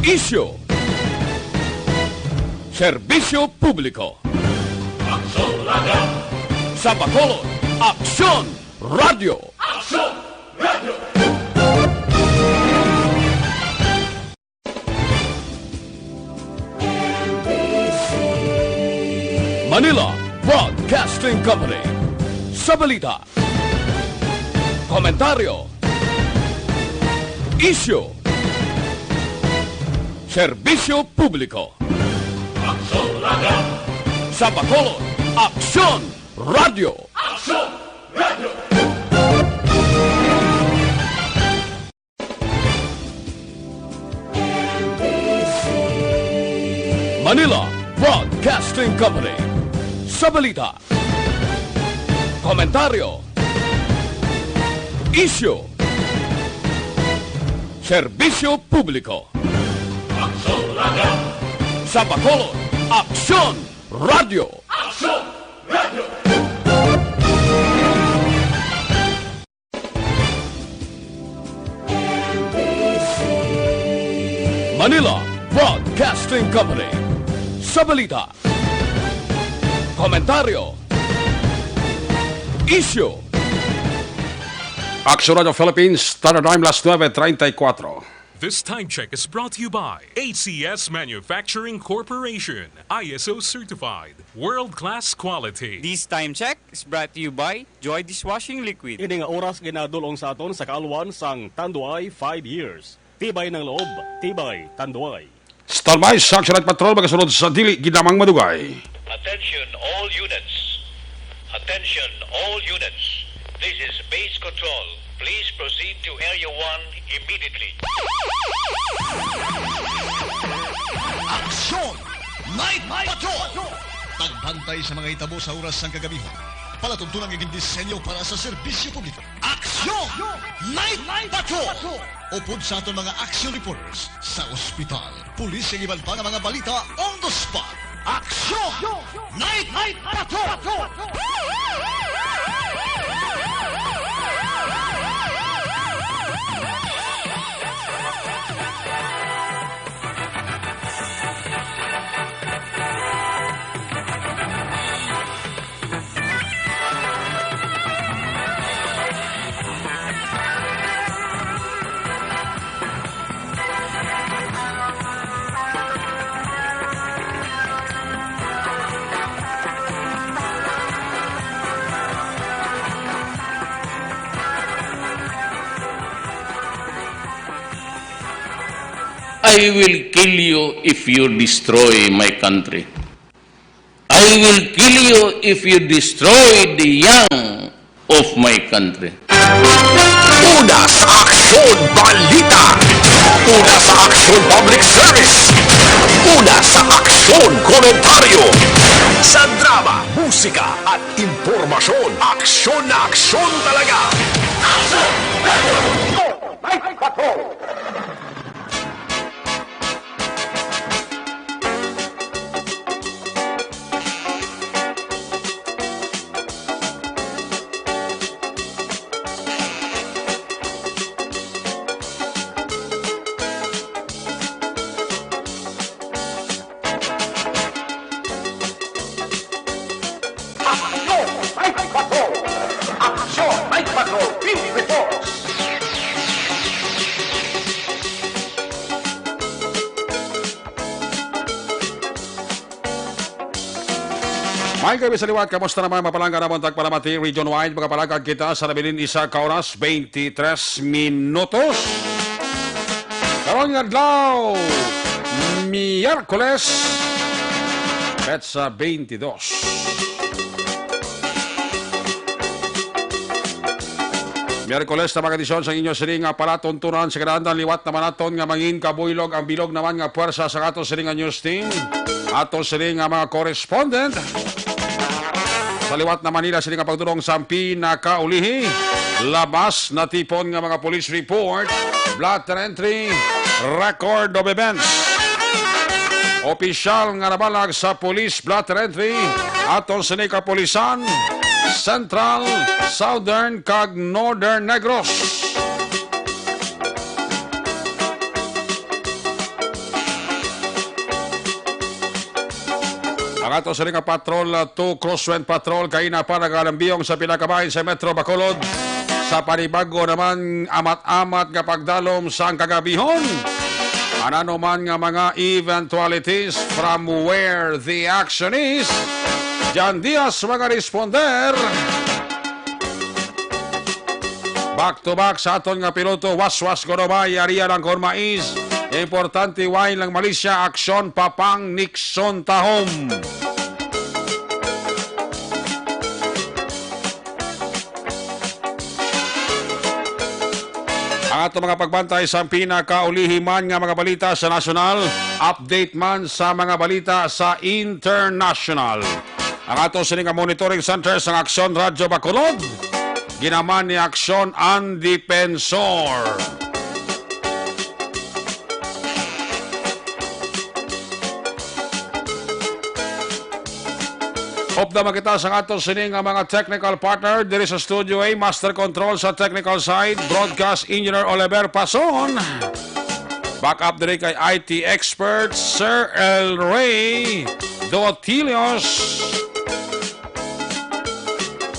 Isyu, serbisyo publiko. Aksyon Radio! Sa Bacolod, Aksyon Radio. Aksyon Radio! Manila Broadcasting Company. Sa balita, komentaryo, isyu, serbisyo publiko. Aksyon Radio! Sa Bacolod, Aksyon Radio. Aksyon Radio! Manila Broadcasting Company. Sa balita, komentaryo, isyu, serbisyo publiko. Aksyon Radio! Sa Bacolod, Aksyon Radio. Aksyon Radio! Manila Broadcasting Company. Sa balita, komentaryo, isyu. Action Radio Philippines, Standard Time, las 9:34. This time check is brought to you by ACS Manufacturing Corporation, ISO certified, world-class quality. This time check is brought to you by Joy Dishwashing Liquid. Ini nga oras ginadulong sa aton sa kaalwan sang Tanduay 5 years. Tibay ng loob, tibay Tanduay. Standby sa Action Radio Patrol, magasunod sa dili ginamang madugay. Attention all units. Attention all units. This is base control. Please proceed to Area 1 immediately. Aksyon! Night Patrol! Tagbantay sa mga itabo sa oras ng kagabihan. Palatuntunan ng disenyo para sa serbisyo publiko. Aksyon! Night Patrol! Upod sa aton mga action reporters sa ospital, pulis ang iban pa ng mga balita on the spot. Aksyon! Night Patrol! I will kill you if you destroy my country. I will kill you if you destroy the young of my country. Una sa Aksyon Balita. Una sa Aksyon Public Service. Una sa Aksyon Komentaryo. Sa drama, musika at impormasyon. Aksyon na aksyon talaga. Aksyon! Night Patrol! May gabi sa liwat, kamusta naman mapalangga naman tagpalamati region-wide, magapalagag kita sa nabilin isa ka oras, 23 minutos. Karong adlaw, Miyerkules, petsa 22. Miyerkules na mga edisyon sa inyo siling nga palatuntunan sa kanandang liwat naman aton nga mangin kabuylog ang bilog naman nga puwersa sa ato siling nga news team, ato siling nga mga correspondent. Sa liwat na Manila, siling nga pagdurong sa pinakaulihi, labas na tipon nga mga police report, blotter entry, record of events. Opisyal nga nabalag sa police blotter entry, aton sa Kapulisan, Central, Southern, kag Northern Negros. Ang ato sa nga Patrol 2 Crosswind Patrol kay na para galambiyong sa pinakabahin sa Metro Bacolod. Sa panibago naman amat-amat nga pagdalom sa kagabihon. Ano man nga mga eventualities from where the action is. Jan Diaz mga responder. Back to back sa aton nga piloto waswas Gorobay ariya ng Kormais. Importante wine lang Malaysia aksyon papang Nixon Tahom. Ang ato mga pagbantay sa pinakaulihiman nga mga balita sa nasyonal, update man sa mga balita sa international. Ang ato sining monitoring center sa Aksyon Radyo Bacolod, ginaman ni Aksyon ang Depensor. Opda makita sa ato sining ang mga technical partner diri sa Studio A, Master Control sa technical side, Broadcast Engineer Oliver Pason. Backup diri kay IT expert Sir El Rey Dotilios.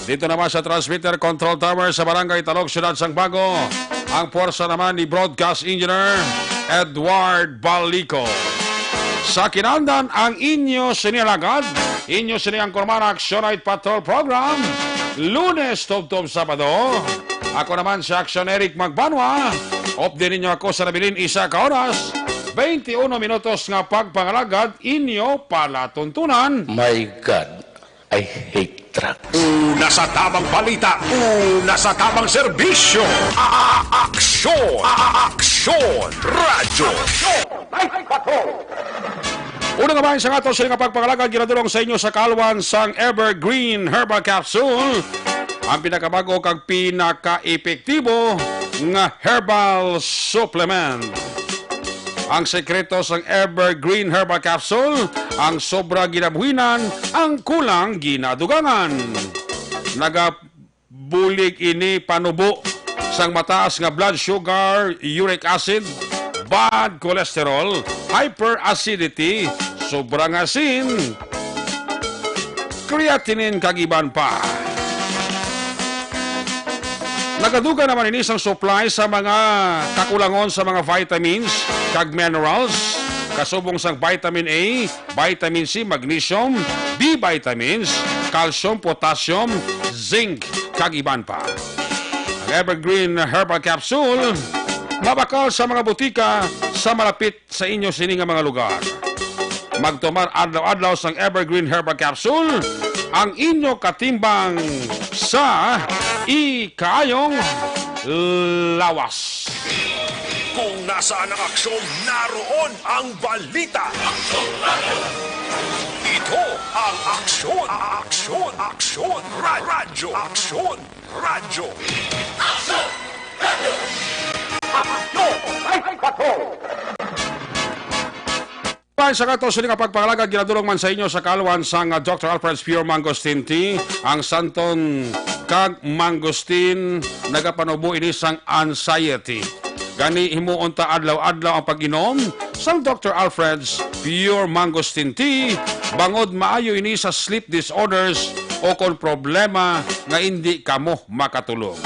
Dito naman sa transmitter control tower sa Barangay Talog, Syudad Sangbago, ang puwersa naman ni Broadcast Engineer Edward Balico. Sa kinandan ang inyo sinilagad, inyo siniyang Kormana Action Night Patrol Program, Lunes, Tub-Tub, Sabado. Ako naman si Action Eric Magbanwa. Update ninyo ako sa nabilin isa ka oras, 21 minutos nga pagpangalagad, inyo palatuntunan. My God, I hate trucks. Una sa tamang balita, una sa tamang serbisyo. Aksyon! Aksyon! Radyo! Una nga bahin sa ato sa nga pagpangalagad, ginadulong sa inyo sa kalwan sang Evergreen Herbal Capsule. Ang pinakabago kag pinaka-epektibo nga herbal supplement. Ang sekreto sang Evergreen Herbal Capsule, ang sobra ginabuhinan, ang kulang ginadugangan. Nagabulig ini panubo sang mataas nga blood sugar, uric acid, bad cholesterol, hyperacidity, sobrang asin, creatinine kagiban pa. Nagaduga naman ini sang supply sa mga kakulangon sa mga vitamins kag minerals, kasubong sang vitamin A, vitamin C, magnesium, B vitamins, calcium, potassium, zinc kag iban pa. Ang Evergreen Herbal Capsule mabakal sa mga butika sa malapit sa inyo sining mga lugar. Magtumar adlaw-adlaw sang Evergreen Herbal Capsule, ang inyo katimbang sa ikaayong lawas. Kung nasaan ang aksyon, naroon ang balita. Ito ang aksyon. Aksyon. Aksyon. Radyo. Aksyon. Radyo. Aksyon. Radyo. Sa kato sa nga pagpangalagad, ginadulong man sa inyo sa kalwan sang Dr. Alfred's Pure Mangosteen Tea, ang santon kag mangosteen nagapanubo ini sang anxiety. Gani himuon ta adlaw-adlaw ang pag-inom sang Dr. Alfred's Pure Mangosteen Tea, bangod maayo ini sa sleep disorders o kon problema nga hindi kamo makatulog.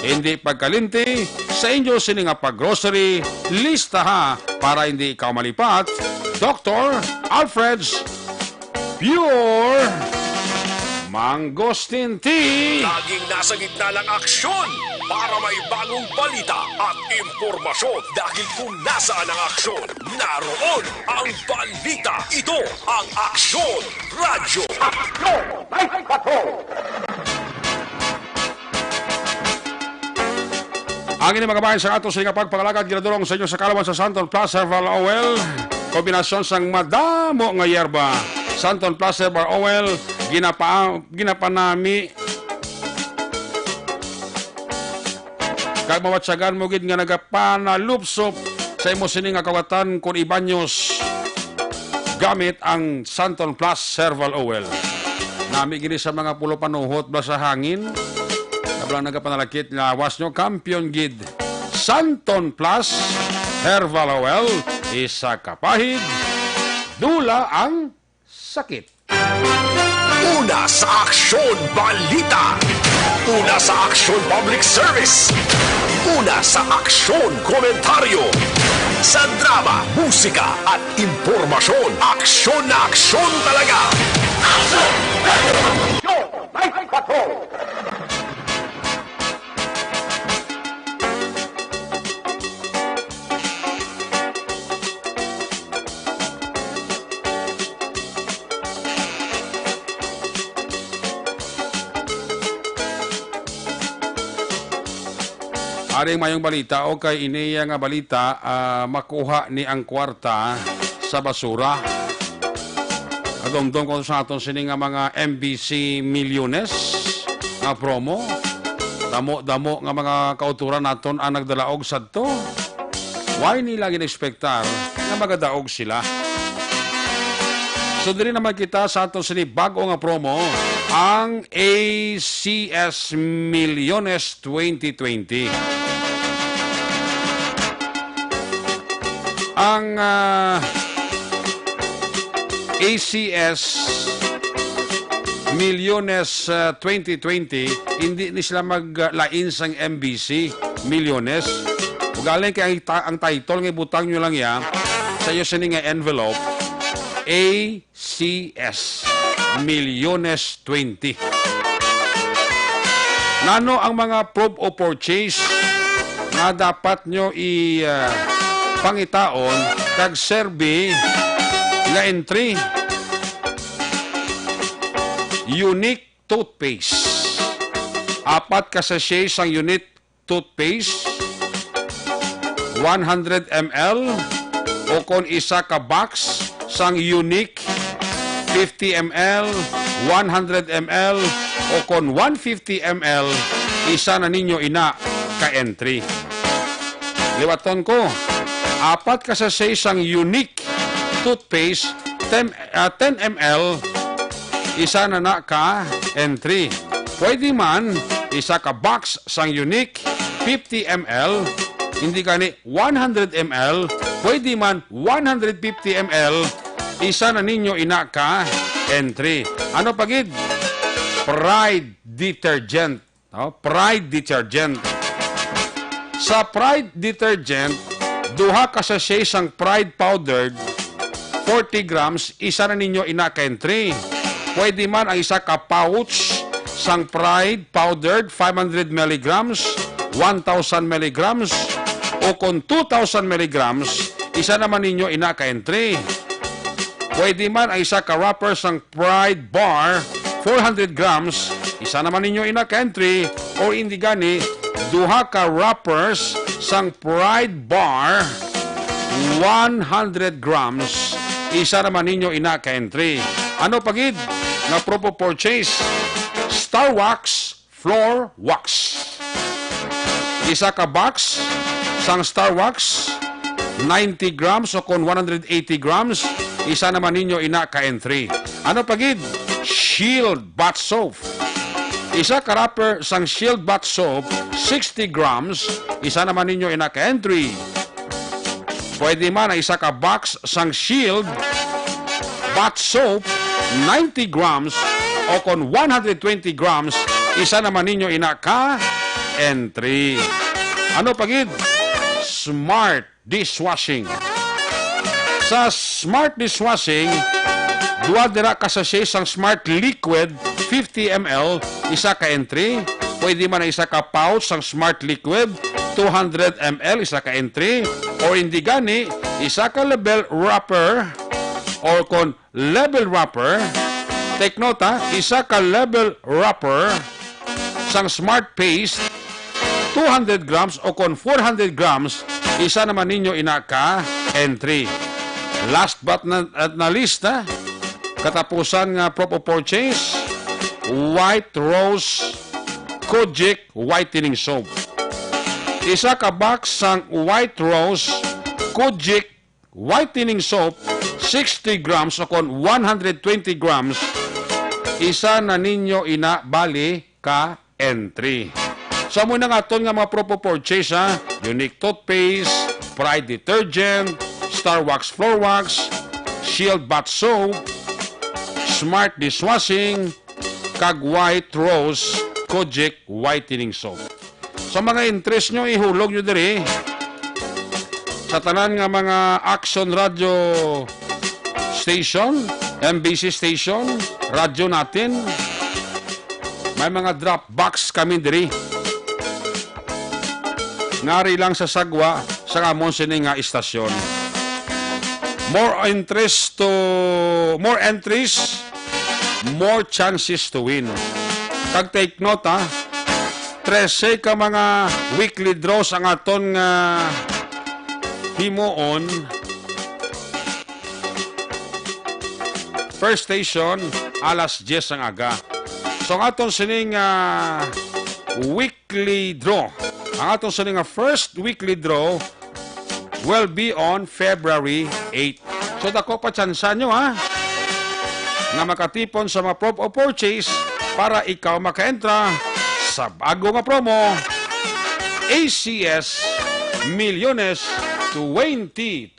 Hindi pagkalinti sa inyo sini nga pag-grocery, lista ha para hindi ikaw malipat. Dr. Alfred's Pure Mangosteen Tea. Laging nasa gitna ng aksyon para may bagong balita at impormasyon. Dahil kung nasaan ang aksyon, naroon ang balita. Ito ang Aksyon Radyo. Aksyon! Ang ini mga bayan sa ato sa nga pagpangalagad, ginadulong sa inyo sa kalawan sa Santon Plus Herbal Oil. Kombinasyon sang madamo nga yerba. Santon Plus Herbal Oil, ginapanami. Kag mawatsagan mo gid nga nagapanalupsop sa imo sini nga kawatan kun ibanyos gamit ang Santon Plus Herbal Oil. Nami gini sa mga pulo panuhot ba sa hangin. Kablang nagapanalakit lawas nyo, Kampiyon Gid. Santon Plus Herbal Oil, isa kapahid, dula ang sakit. Una sa Aksyon Balita. Una sa Aksyon Public Service. Una sa Aksyon Komentaryo. Sa drama, musika at impormasyon, aksyon na aksyon talaga. Aksyon! Aksyon! Night Patrol! Aring mayong balita o kay iniya nga balita makuha ni ang kwarta sa basura. Adumdum ko sa aton sini nga mga MBC Milyones nga promo. Damo-damo nga mga kauturan naton ang nagdalaog sadto. Why nila ginexpektar nga magadaog sila? So diri naman kita sa aton sini bago nga promo ang ACS Milyones 2020. Ang ACS Milyones 2020, hindi ni sila maglain sang MBC Milyones. Galing kay ang title nga butang nyo lang ya sa iyo sini nga envelope ACS Milyones 20. Nano ang mga proof of purchase nga dapat nyo pangitaon kag survey nga entry. Unique toothpaste. 4 ka sachet sang unique toothpaste. 100 ml o kon isa ka box sang unique 50 ml, 100 ml o kon 150 ml isa na ninyo ina ka entry. Liwaton ko. 4 ka sachet sang unique toothpaste 10 ml isa na ka entry. Pwede man isa ka box sang unique 50 ml hindi kani 100 ml pwede man 150 ml isa na ninyo ina ka entry. Ano pagid? Pride detergent. Pride detergent. Sa Pride detergent 2 ka sachet sang Pride powdered 40 grams, isa na ninyo ina ka entry. Pwede man ang isa ka pouch sang Pride powdered 500 mg, 1,000 mg o kung 2,000 mg, isa naman ninyo ina ka entry. Pwede man ang isa ka wrapper sang Pride bar 400 grams, isa naman ninyo ina ka entry. O hindi gani 2 ka wrappers sang Pride bar 100 grams, isa naman ninyo ina ka entry. Ano pagid nga proof of purchase? Star Wax Floor Wax. Isa ka box sang Star Wax 90 grams o kon 180 grams, isa naman ninyo ina ka entry. Ano pagid? Shield Bath Soap. Isa ka wrapper sang Shield Bath Soap 60 grams, isa naman ninyo ina ka entry. Pwede man ang isa ka box sang Shield Bath Soap 90 grams o kon 120 grams, isa naman ninyo ina ka entry. Ano pagid? Smart Dishwashing. Sa Smart Dishwashing, 2 dira ka sachet sang Smart Liquid 50 ml, isa ka entry. Pwede man ang isa ka pouch sang Smart Liquid 200 ml, isa ka entry. O hindi gani, isa ka label wrapper or kon label wrapper. Take note ha, isa ka label wrapper sang Smart Paste 200 grams o kon 400 grams, isa naman ninyo ina ka entry. Last but not least ha, katapusan nga proof of purchase, White Rose Kojic Whitening Soap. Isa ka box sang White Rose Kojic Whitening Soap 60 grams o kon 120 grams, isa na ninyo ina bali ka entry. So muna nga ito nga mga proof of purchase ha, Unique Toothpaste, Pride Detergent, Star Wax Floor Wax, Shield Bath Soap, Smart Dishwashing, kag White Rose Kojic Whitening Soap. Sa mga interest nyo, ihulog nyo diri sa tanan nga mga Action Radio Station, MBC Station, radyo natin. May mga drop box kami diri. Ngari lang sa sagwa sa amon sini nga istasyon. More entries, more chances to win. Kag take note ha, 13 ka mga weekly draws ang aton nga himuon. First station, alas 10 ang aga. So ang aton sining weekly draw, ang aton sining first weekly draw will be on February 8. So dako pa tsansa nyo ha, nga makatipon sa mga prop o purchase para ikaw makaentra sa bago nga promo, ACS Milyones 2020.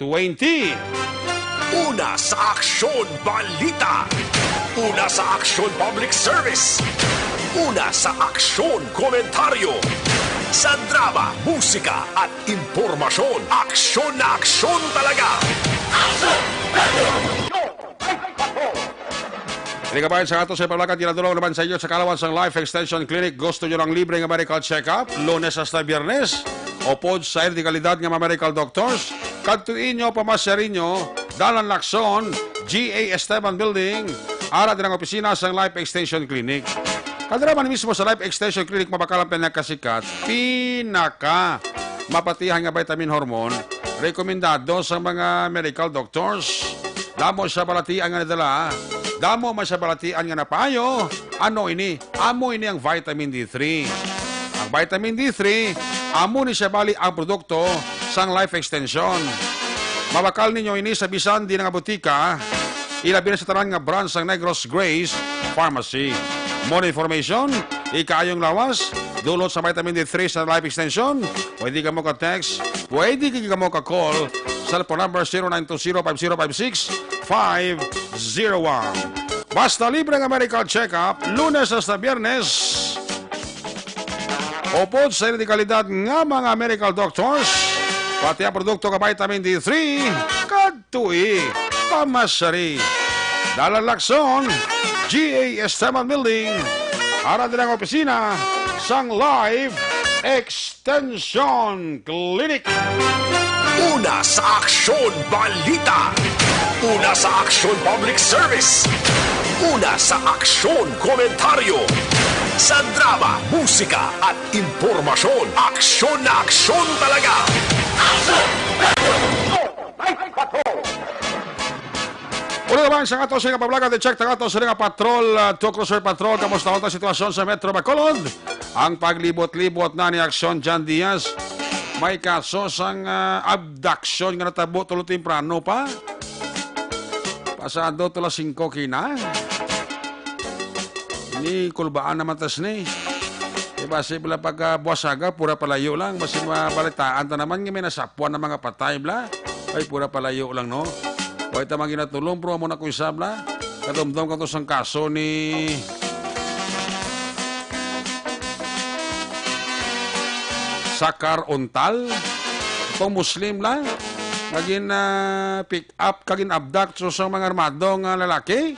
Una sa Aksyon Balita. Una sa Aksyon Public Service. Una sa Aksyon Komentaryo. Sa drama, musika at impormasyon. Aksyon na aksyon talaga. Hindi ka bayan sa ato sa ipaglakan, tinadulong naman sa inyo sa Kalawan sa Life Extension Clinic. Gusto nyo ng libre nga medical check-up, Lunes hasta Biyernes. O pod sa di kalidad nga mga medical doctors. Kadtuin nyo, pamasyarin nyo, Dalan Lacson, GA Esteban Building, ara din ang opisina sa Life Extension Clinic. Kadaraman mismo sa Life Extension Clinic, mabakalang pinakasikat, pinaka mapatihan nga vitamin hormone, rekomendado sa mga medical doctors. Damo sa balatian nga nadala, damo man sa balatian nga napayo, ano ini? Amo ini ang vitamin D3. Ang vitamin D3, amo ni siya bali ang produkto sang Life Extension. Mabakal ninyo ini sa bisan di nga butika, ilabi na sa tanan nga branch sang Negros Grace Pharmacy. More information, ikayong lawas, dulot sa vitamin D3 sa Life Extension, pwede ka mo ka-text, pwede ka mo ka-call sa phone number 0920-5056-501. Basta libre nga medical check-up, Lunes hasta Biyernes. Upod sa kalidad nga mga medical doctors, pati ang produkto ka vitamin D3, kadtui, pamasari. Dalan Lacson, GA Esteban Building, ara din ang opisina sang Life Extension Clinic. Una sa Aksyon Balita. Una sa Aksyon Public Service. Una sa Aksyon Komentaryo. Sa drama, musika at impormasyon. Aksyon na aksyon talaga. Una naman sa ato sa nga pablaga, check ta ato sa nga patrol, Cruiser Patrol, kamusta ang sitwasyon sa Metro Bacolod? Ang paglibot-libot na ni Aksyon Jan Diaz, may kaso sang abduction nga natabo tulo temprano pa. Pasado tulo 5 kina. Ni kulbaan naman tas ni. Diba si bala pag buwasaga, pura palayo lang. Basi mabalitaan ta naman nga may nasapuan ng mga patay bla. Ay pura palayo lang no. O ito mga ginatulong, pero mo na kung isabla. Kadumdum ka to sang kaso ni Sakar Ontal. Itong Muslim lang. Kagin pick up, kagin abduct so sa mga armadong lalaki.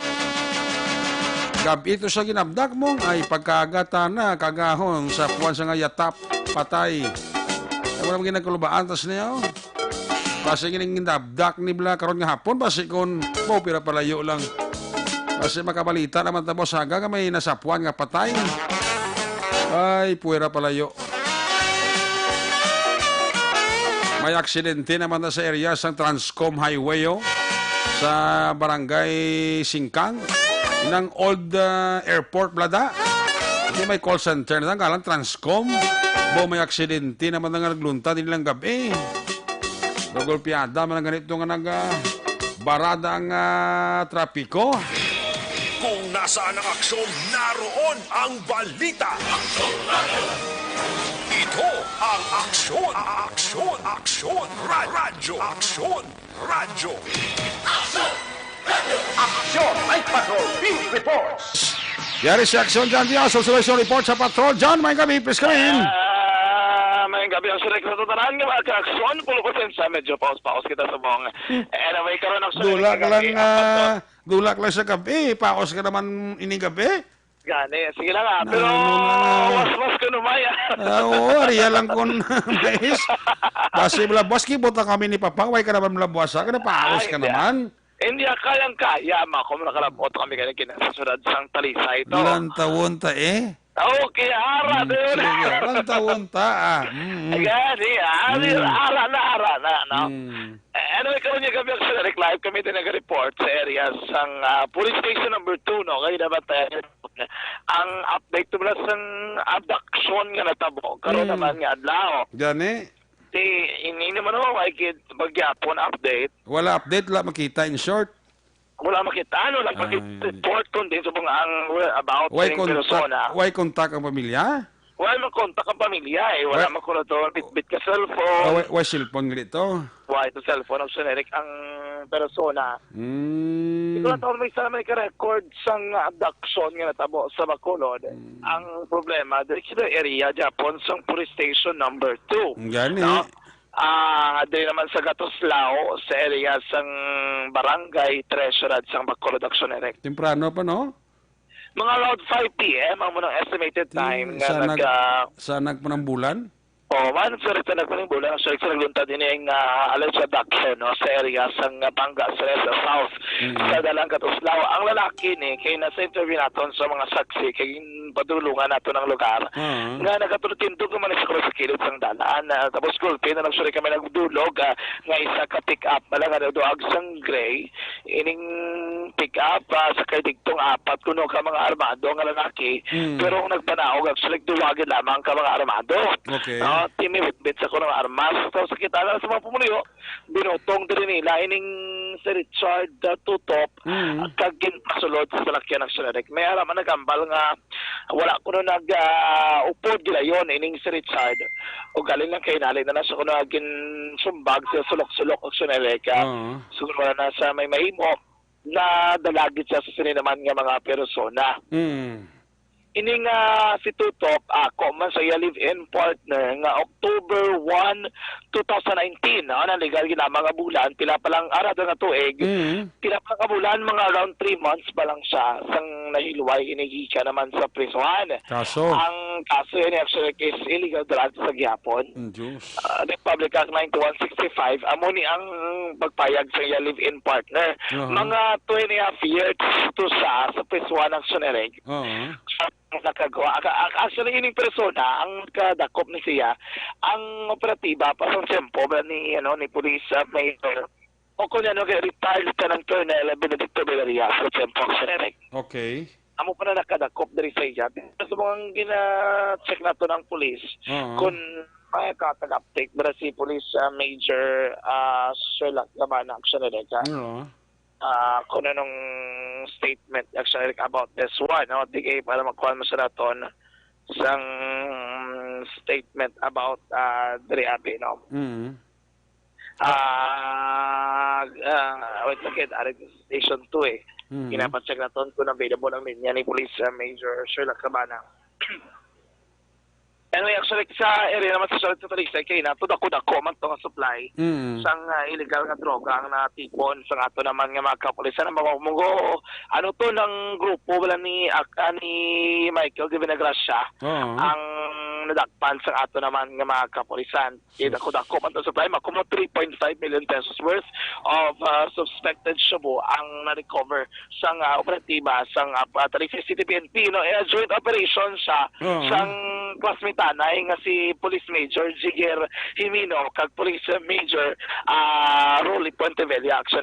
Gabi ito sa ginabduct mo, ay pagkagata na, kagahon sa puwan sa nga yatap, patay. Ay wala mga ginagkulubaan, tas niya, oh. Basi ginabduct ni Bla karon nga hapon, basi kung pira palayo lang. Basi makabalita naman tabo saga nga may nasapuan nga patay. Ay, puwera palayo. May aksidente naman na sa area sa Transcom Highway sa barangay Singkang ng old airport blada. Hindi may call center na ngalang Transcom. May aksidente naman na naglunta din lang gabi. Dogolpiada man ang ganito nga barada ang trapiko. Kung nasaan ang aksyon, naroon ang balita. Ito ang aksyon. Aksyon. Radyo. Aksyon. Radyo. Aksyon Night Patrol Beat Reports. Yari si Aksyon John Diaz, observation report sa patrol. John, may gabi, please come in. May gabi ang sulit na tutaran nga mga ka-aksyon. Pulo ko sa medyo paus-paus kita sa buong. Anyway, karoon ako Dulak lang sa gabi. Paos ka naman ining gabi. Gani, sige lang nga. Pero, mas ko numaya. Oo, ariya lang kung mais. Kasi malabwas, kibuta kami ni Papa. Way ka naman malabwas. Ka na paos ka naman. Hindi kayang-kaya. Kung nakalabot kami ganyan kinasasunod sang talisay ito. Ilan taon ta eh? Okay, ara doon. Ilan taon ta Gani, ara na. No? Anyway, karoon niya gabi sa live kami din nag-report sa area sang police station number 2, no? Kaya dapat ang update to sa abduction nga natabo. Karoon naman nga adlaw. Gani? Hindi naman ako kay magyapon update. Wala update, wala makita in short. Wala makita, lang report kundi sa mga about sa persona. Why contact ang pamilya? Wala makontak ang pamilya eh. Wala makontak bitbit ka cellphone. Why cellphone ganito? Why ito cellphone of generic ang persona. Ito na taon may isa naman ka-record sang abduction nga natabo sa Bacolod. Ang problema, dito sa area, Japon, sang police station number 2. Gani. No? Dili naman sa Gatoslao, sa area sang barangay Treasurat sang Bacolod Action Erect. Temprano pa, no? Mga around 5 p.m. ang munang estimated time nga sa nagpanang bulan? Man, sa nagpanang bulan, sa nagluntad din yung alleged abduction no, sa area sang Banga, sa South, sa Dalang Katuslao. Ang lalaki ni, kaya nasa interview natin sa mga saksi, kaya padulungan nato ng lugar, nga nagatulutindog naman sa kruis sa kilid sang dalaan. Tapos gulpin na nagsuri kami nagdulog, nga isa ka pick-up, malang nga doag sang gray, ining pick-up, sa kaidigtong apat, kuno ka mga armado nga lalaki, pero kung nagpanaog, actually duwagin lamang ka mga armado. Okay. Timibit sa kunong armas. Tapos kita na sa mga pumuliyo, binutong din nila ining si Richard Tutop at kagin pasulod sa salakyan ng Sunarek. May araman nagambal nga wala kuno nag-upod gila yon ining si Richard. O galing lang kay nalay na nasa kuno naging sumbag sa sulok-sulok ng Sunarek. Siguro wala na sa may mahimo na dalagit siya sa sininaman nga mga persona. Ining si Tutop, ako man sa iya live-in partner nga October 1, 2019, naligal gina mga bulan, pila pa lang ara nga tuig, pila pa lang bulan, mga around 3 months pa lang siya, sang nahilway, inigika naman sa prisuhan. Kaso? Ang kaso yun actually is illegal drugs sa Gyapon. Republic Act 9165, amo ni ang pagpayag sa iya live-in partner. Mga 2.5 years to sa prisuhan ng Sunareg. Nakagawa. Actually, ining persona, ang kadakop ni siya, ang operatiba, pasang tempo ni Police Mayor, o kung retired ka ng Colonel Benedicto Villaria sa tempo sa Senec. Okay. Amo pa na nakadakop dari sa iya. Sa mga gina-check na to ng police, kung may katag-update, bara si Police Major Sherlock Labana, actually, kung anong statement actually about this one, digay para magkuhan mo sa naton isang statement about Driabe, no? Wait lang, Station 2 Ginapacheck naton kung available ang linya ni Police Major Sherlock Cabana. Anyway, actually, sa area naman sa Sulit sa Talisay, kaya na, dako-dako man ito nga supply sang illegal nga droga ang natipon sa ato naman nga mga kapulisan na mamungo. Ano to ng grupo wala ni Michael de Vinagracia ang nadakpan sa ato naman nga mga kapulisan. Dako-dako man ito supply, makumo 3.5 million pesos worth of suspected shabu ang na-recover sang operatiba sang Talisay City PNP. Joint operation siya sang classmate tanay nga si Police Major Jigger Himino kag Police Major Rolly Pontevelle Action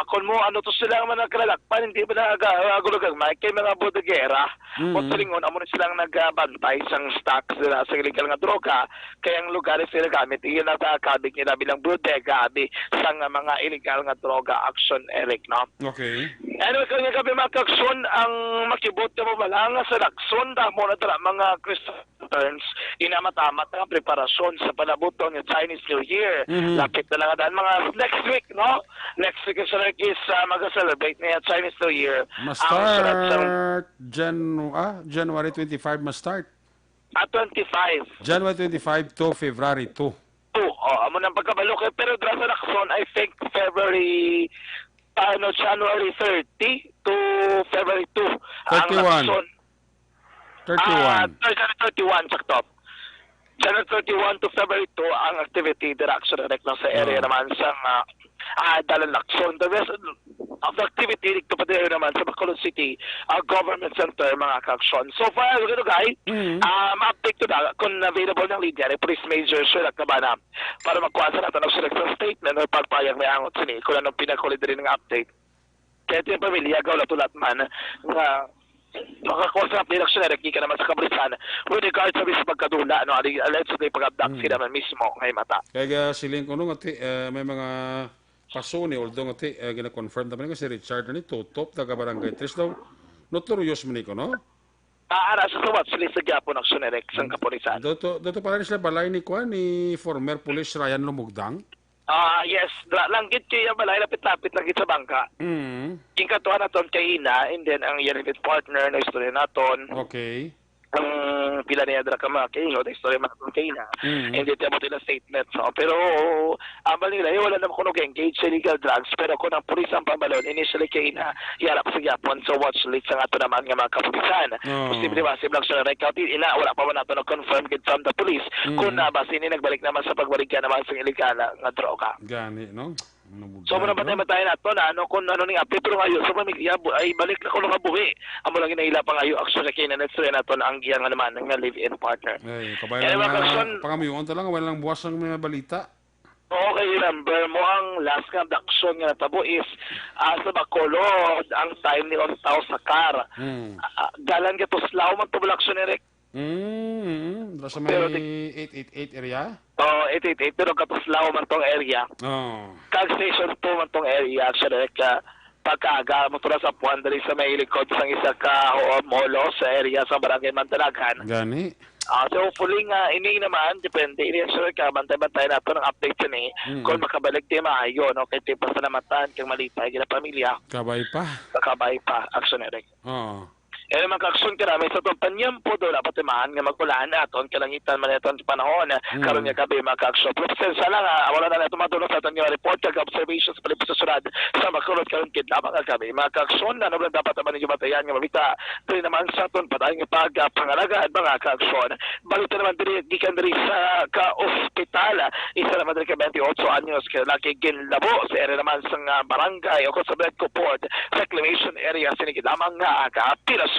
kon mo ano to sila man nagkalakpan hindi ba nagagulog may kay mga bodegera mo silingon amo silang nagbantay sang stocks nila sa illegal nga droga kay ang lugar sila gamit iyon na kabig nila bilang bodega sang mga illegal nga droga action Eric no. Okay. Anyway, kung yung kabi mga kaksyon, ang makibot ka mo malang sa lakson, damo na tala mga Kristo lanterns, inamatamat nga preparasyon sa palabuton ng Chinese New Year. Lapit na lang daan mga next week, no? Next week is mag-celebrate na Chinese New Year. Ma-start January 25 ma-start. 25. January 25 to February 2. Amo nang pagkabalo kay pero dra sa Lacson, I think January 30 to February 2. 31. 31. 31 sakto. January 31 to February 2 ang activity direction direct na sa area naman sa Dalan Lacson. The rest of the activity dito pa din naman sa Bacolod City Government Center mga kaaksyon. So far, guys, update to na kung available ng lead yan, police major sila ka ba na para magkuha sa natin ng selection statement o pagpayag may angot sini kung anong pinakulit rin ng update. Kaya ito yung pamilya, gaw tulat man nga makakuha sa election na ka naman sa kabrisan with regard sa pagkadula no allegedly pag-abduct sila man mismo ngay mata. Kaya siling ko nung may mga kaso ni although gina-confirm naman nga si Richard na ni Tutop taga Barangay 3 daw notorious man ko no? Ara sa tuwat sila sa gyapon ng Sunerek sang kapulisan. Doto pala ni sila balay ni Kwan ni former police Ryan Lumugdang. Yes, langgit kaya balay lapit-lapit lang sa bangka. King katuwa na ton kay Ina and then ang Yervit partner na istorya naton. Okay. Ang pila niya dra ka mga kayo, the story man kay Ina. And then tamo tila statement. So, pero ambal nila wala naman kuno engage sa illegal drugs pero kung ang pulis ang pambalon initially kay Ina yarap sa Japon so watch list sa ato naman nga mga kapulisan. Posible ba siblang sa record Ina wala pa man nato na confirm gid from the police kung base ni nagbalik naman sa pagbalik naman sa illegal nga droga. Gani no? So muna ba tayo nato na kung ano ning update pero ngayon so pamilya ay balik na ko nga buhi. Amo lang ginahila pa ngayon action kay na next nato ang giyang naman nga live-in partner. Ay, kabayan na pangamiyon ta lang walang buwas ng mga balita. Okay, remember mo ang last nga abduction nga natabo is sa Bacolod ang time ni Ontao Sakar. Galan ka to Slaw man to action ni Rick. Sa may 888 area? 888 pero katuslaw man tong area. Kag station 2 man tong area actually pagkaaga mo sa puwan dali sa may likod sang isa ka molo sa area sa Barangay Mantalagan. Gani. So hopefully nga ini naman depende i-ensure ka bantay-bantay nato ng update ni kung makabalik di maayo no kay tipo salamatan kang malipay gina pamilya. Kabay pa action Eric. Magkaksun karami sa itong panyampo doon dapat timahan nga magkulaan aton kalangitan man itong panahon karon nga kabi magkaksun. Presensya lang wala na ito matulong sa itong report kag observations palipos sa surad sa Bacolod karon kidlabang nga kabi magkaksun na naman dapat naman ninyo batayan nga mabita dili naman sa itong patay nga pagpangalagad mga kaksun. Balita naman diri gikan diri sa ka-ospital isa naman diri ka 28 anyos kaya laki ginlabo sa area naman sa barangay o sa Bedco Port reclamation area sinigid lamang nga kapilas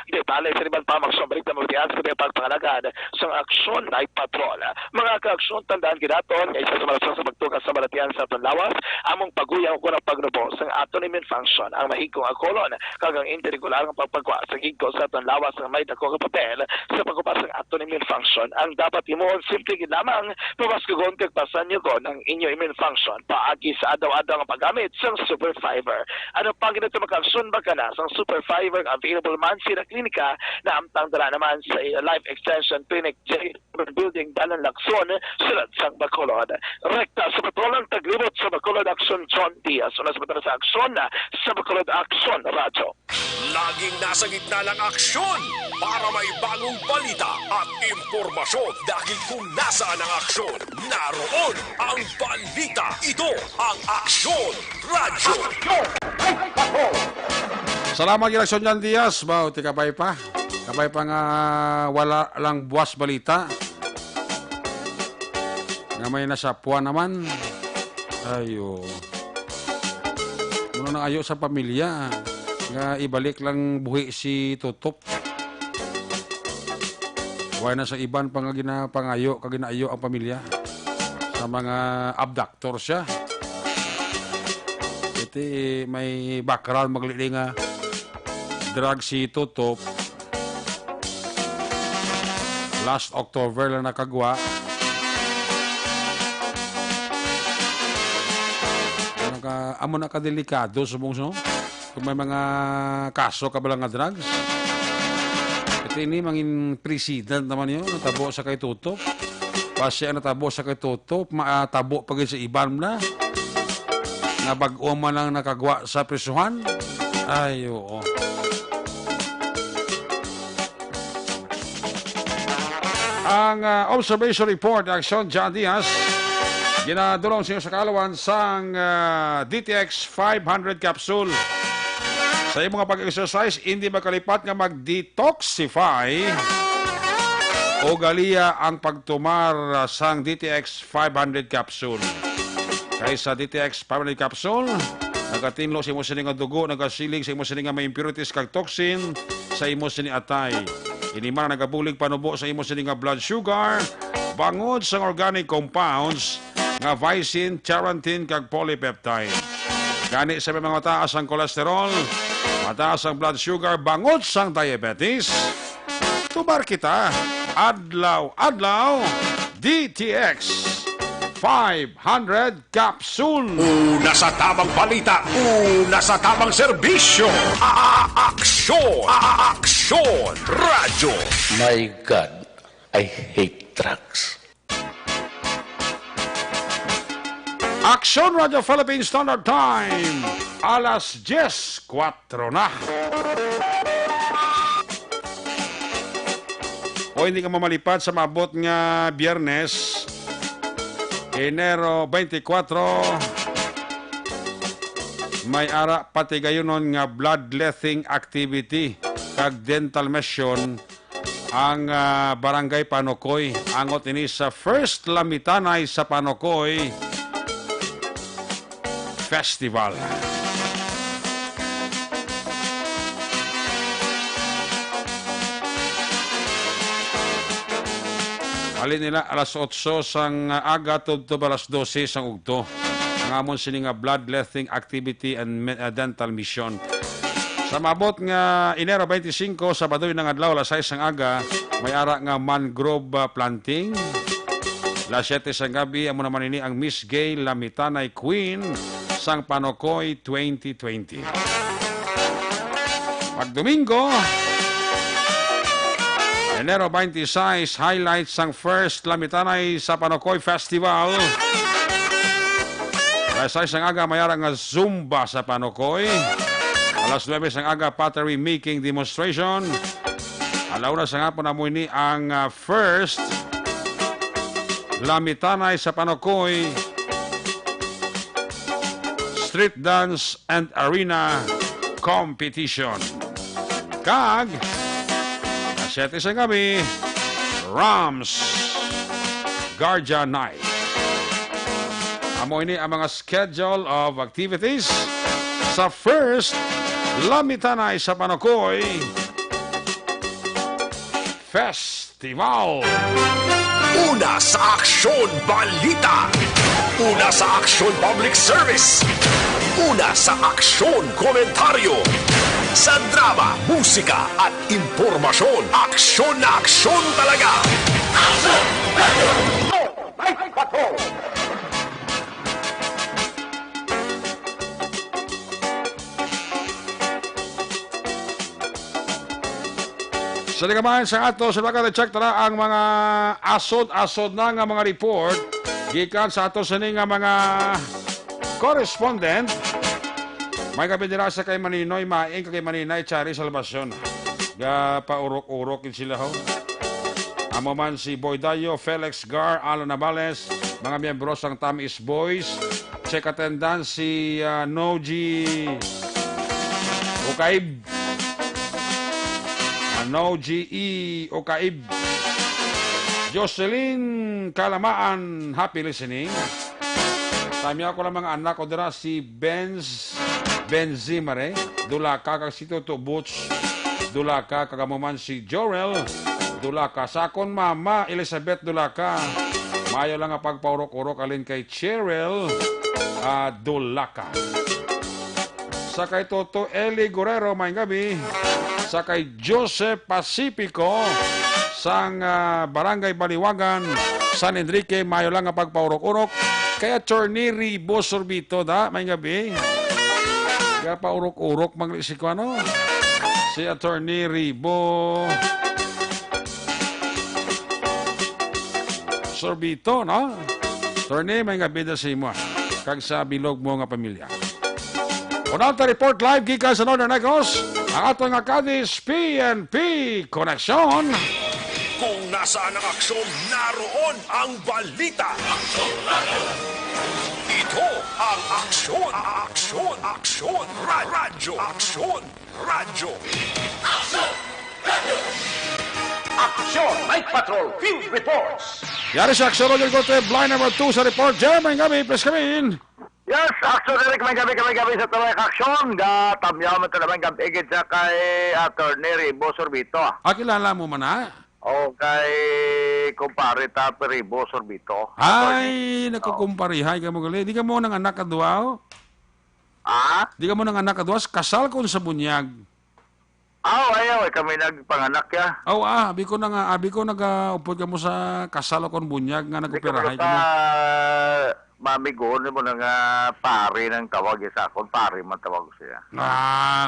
detalye sa ibang pamaksyon balik na mabitihan sa pagpangalagad sa aksyon night patrol. Mga ka-aksyon tandaan ginaton nga isa sa malasang sa pagtukas sa balatian sa aton lawas among paguyaw ko ng pagrubo sa aton immune function ang mahigong akolon kagang interregular ng pagpagwa sa higko sa aton lawas ng may dako ka papel sa pagkupas ng aton immune function ang dapat imoon simple gid lamang pamaskugon kag pasan nyo ko ng inyo immune function paagi sa adaw-adaw nga paggamit sa Super Fiber. Ano pang ginito maka-aksyon ba ka na sa Super Fiber available man sila klinika na amtang dala naman sa Life Extension Clinic J Building Dalan Lacson sulad sa Bacolod. Rekta sa patrolang taglibot sa Bacolod Action John Diaz. Unas ba sa aksyon sa Bacolod Action Radyo. Laging nasa gitna ng aksyon para may bagong balita at impormasyon dahil kung nasaan ang aksyon, naroon ang balita. Ito ang Aksyon Radyo. Salamat Giraksyon Jan Diaz. Bao, kabay pa. Kabay pa nga wala lang buwas balita. Nga may nasa puwan naman. Ayo. Muna na ayo sa pamilya. Nga ibalik lang buhi si Tutop. Huwag na sa iban pang ginapangayo, kaginaayo ang pamilya. Sa mga abductor siya. Ito may background magliling nga drug si Tutop. Last October lang nakagwa. Amo na kadelikado, subong so. Kung may mga kaso ka ba lang nga drugs. At ini mangin president naman yun, natabo sa kay Tutop. Pasya natabo sa kay Tutop, matabo pagin sa iban na. Nga bag-o man lang nakagwa sa prisuhan. Ay, oo. Ang observation report, Aksyon John Diaz, ginadulong siya sa kalawan sang DTX 500 capsule. Sa iyong mga pag-exercise, hindi makalipat nga mag-detoxify o galiya ang pagtumar sang DTX 500 capsule. Kaysa DTX 500 capsule, nagatinlo sa imo sining nga dugo, nagasilig sa imo sining nga may impurities kag toxin sa imo sining atay. Inimara nagabulig panubo sa imo sining nga blood sugar, bangod sang organic compounds nga vicin, charantin kag polypeptide. Gani sa mga mataas ang kolesterol, mataas ang blood sugar, bangod sang diabetes. Tubar kita, adlaw, DTX 500 capsule. Una sa tamang balita, una sa tamang serbisyo. Aksyon! Aksyon! Radyo! My God, I hate drugs. Aksyon Radio Philippine Standard Time, alas 10:04 na. O hindi ka mamalipad sa mabot nga Biyernes, Enero 24, may ara pati gayunon nga bloodletting activity kag dental mission ang barangay Panokoy. Angot ini sa first lamitanay sa Panokoy Festival. Alin nila alas 8 sang aga tubto alas 12 sang ugto. Ngamon sini nga bloodletting activity and dental mission. Sa mabot nga Enero 25 Sabado ng adlaw alas 6 sang aga, may ara nga mangrove planting. Alas 7 sang gabi amo naman ini ang Miss Gay Lamitanay Queen sang Panokoy 2020. Pagdomingo, Enero 26, highlights sang first Lamitanay sa Panokoy Festival. Alas 6 sang aga, mayara nga Zumba sa Panokoy. Alas 9 sang aga, pottery making demonstration. Alauna sang hapon na ni ang first Lamitanay sa Panokoy Street Dance and Arena Competition. Kag, alas 7 sa gabi, Rams Guardian Night. Amo ini ang mga schedule of activities sa first Lamitanay sa Panokoy Festival. Una sa Aksyon Balita. Una sa Aksyon Public Service. Una sa Aksyon Komentaryo. Sa drama, musika at impormasyon. Aksyon na aksyon talaga. Aksyon! Night Patrol! Sa ligamaan sa ato, sa check tara ang mga asod-asod na nga mga report gikan sa ato sa nga mga correspondent. May kapitira sa kay Maninoy, maing kay Maninay, Chari Salvacion. Ga paurok-urokin sila ho. Amo man si Boydayo, Felix Gar, Alan Navales, mga miyembro sang Tamis Boys. Check attendance si Noji Ukaib. Noji Ukaib. Jocelyn Kalamaan, happy listening. Tami ako lang mga anak ko dira si Benzimare, dula ka kag si Toto Butch, dula ka kagamuman si Jorel, dula ka sakon mama Elizabeth, dula ka mayo lang nga pagpaurok-urok alin kay Cheryl, dula ka sa kay Toto Eli Guerrero, may gabi, sa kay Joseph Pacifico sang Barangay Baliwagan, San Enrique, mayo lang nga pagpaurok-urok kay Attorney Ribo Sorbito da, may gabi. Kaya pa urok-urok maglisiko ano? Si Attorney Ribo Sorbito, no? Attorney, may ngabida sa imo. Kag sa bilog mo nga pamilya. Unang report live gikan sa Northern Negros, ang atong nga kadis PNP Connection. Kung nasaan ang aksyon, naroon ang balita. Aksyon Radio. Ito ang aksyon, radyo, aksyon, radyo. Aksyon Radio. Aksyon, Night Patrol, Field Reports. Yari sa aksyon, Roger Gote, blind number 2 sa report. Jeremy Gabi, please come in. Yes, action Eric, may gabi sa aksyon. Tamyaw mo talagang gabi sa kay Attorney Ribo Sorbito. Kilala mo man ha? O kay kumpare Tapo Ribo Sorbito. Ay, nakukumparihay ka mo gali. Di ka mo nang anak kadua, Di ka mo nang anak kadua, kasal ko sa bunyag. Ayaw, kami nagpanganak ya. Abi ko nag-upod ka mo sa kasal kon bunyag nga nagoperahay ka mo. Mamigon mo nang pare ng tawag sa akon, pare man tawag siya.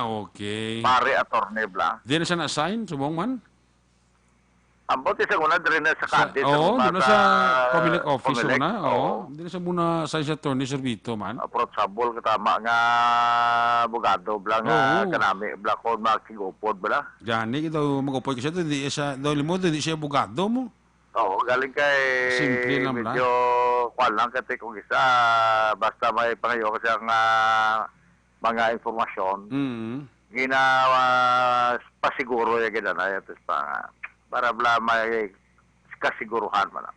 Okay. Pare Attorney Blanc. Di na siya na-assign, subong man? Ambot isa ko na rin na sa kantin. Oo, di na sa Comelec office na. Oo, di na siya muna sa Attorney Servito man. Approachable katama nga abogado Blanc nga kanami Blanc ko makigupod ba na? Gani, daw mag-upod ka siya, di siya, daw limo, di siya abogado mo. Oo, galing kay simple lang lang. Medyo kwan lang kasi kung isa, basta may pangayo kasi ang mga informasyon. Ginawa, pasiguro yung ginanay. Para may kasiguruhan man.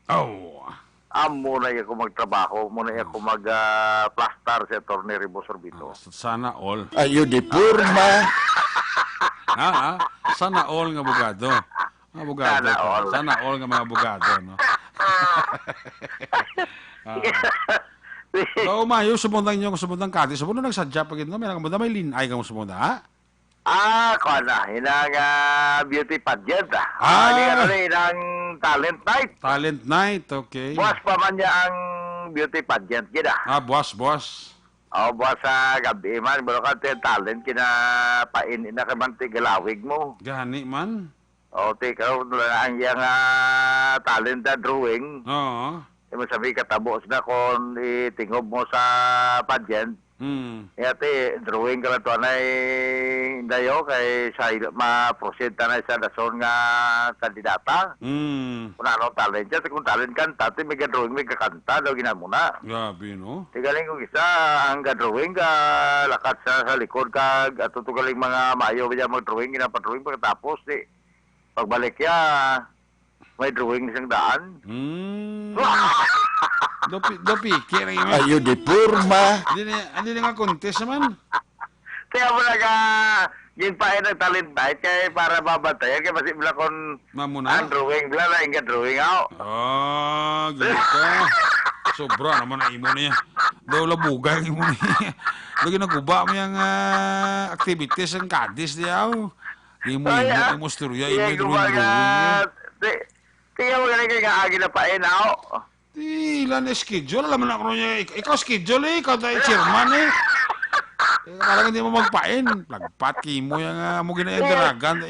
Amo na ako magtrabaho, muna ako mag-plastar sa Attorney Ribo Sorbito. Sana all. Ayo di purma. Sana all nga abogado. Sana all nga mga abogado, no? Umayo, sumundang nyo, sumundang kati. Sumundang nagsadya pa gito, may linay ka mo sumundang, ha? Hinang beauty pageant. Hinang talent night. Talent night, okay. Buwas pa man niya ang beauty pageant, gina. Buwas. Buwas sa gabi man. Pero talent, kinapain na kamanti galawig mo. Gani man. Ikaw, ang iyang talent na drawing. Masabi katabo na kung itingob mo sa pageant. Ate, drawing ka na ito na dayo kay sa ma-proceed na sa dason nga kandidata. Kung ano talent siya, kung talent kanta, may drawing, may kakanta, daw ginamuna. Grabe, no? Tigaling kong isa, ang drawing ka, lakat sa likod ka, at tutugaling mga mayo, mag-drawing, ginapa-drawing, pagkatapos, pagbalik ya, may drawing isang daan. Dopi, kira nga. Ayo di purma. Hindi na nga contest naman. Kaya mo ginpain ng talent night kaya para babantayan kaya masip lang kung ang drawing bila na inga drawing out. Ganito. Sobra naman ang imo niya. Daw labugay ang imo niya. Lagi naguba mo yung activities ng kadis niya. Imo storya, imo drawing. Kaya mo ganun kaya agi na pain out. Ilan na schedule? Alam mo na niya. Ikaw schedule ikaw tayo chairman Kala hindi mo magpain. Plagpat mo yung mo ginayandaragan.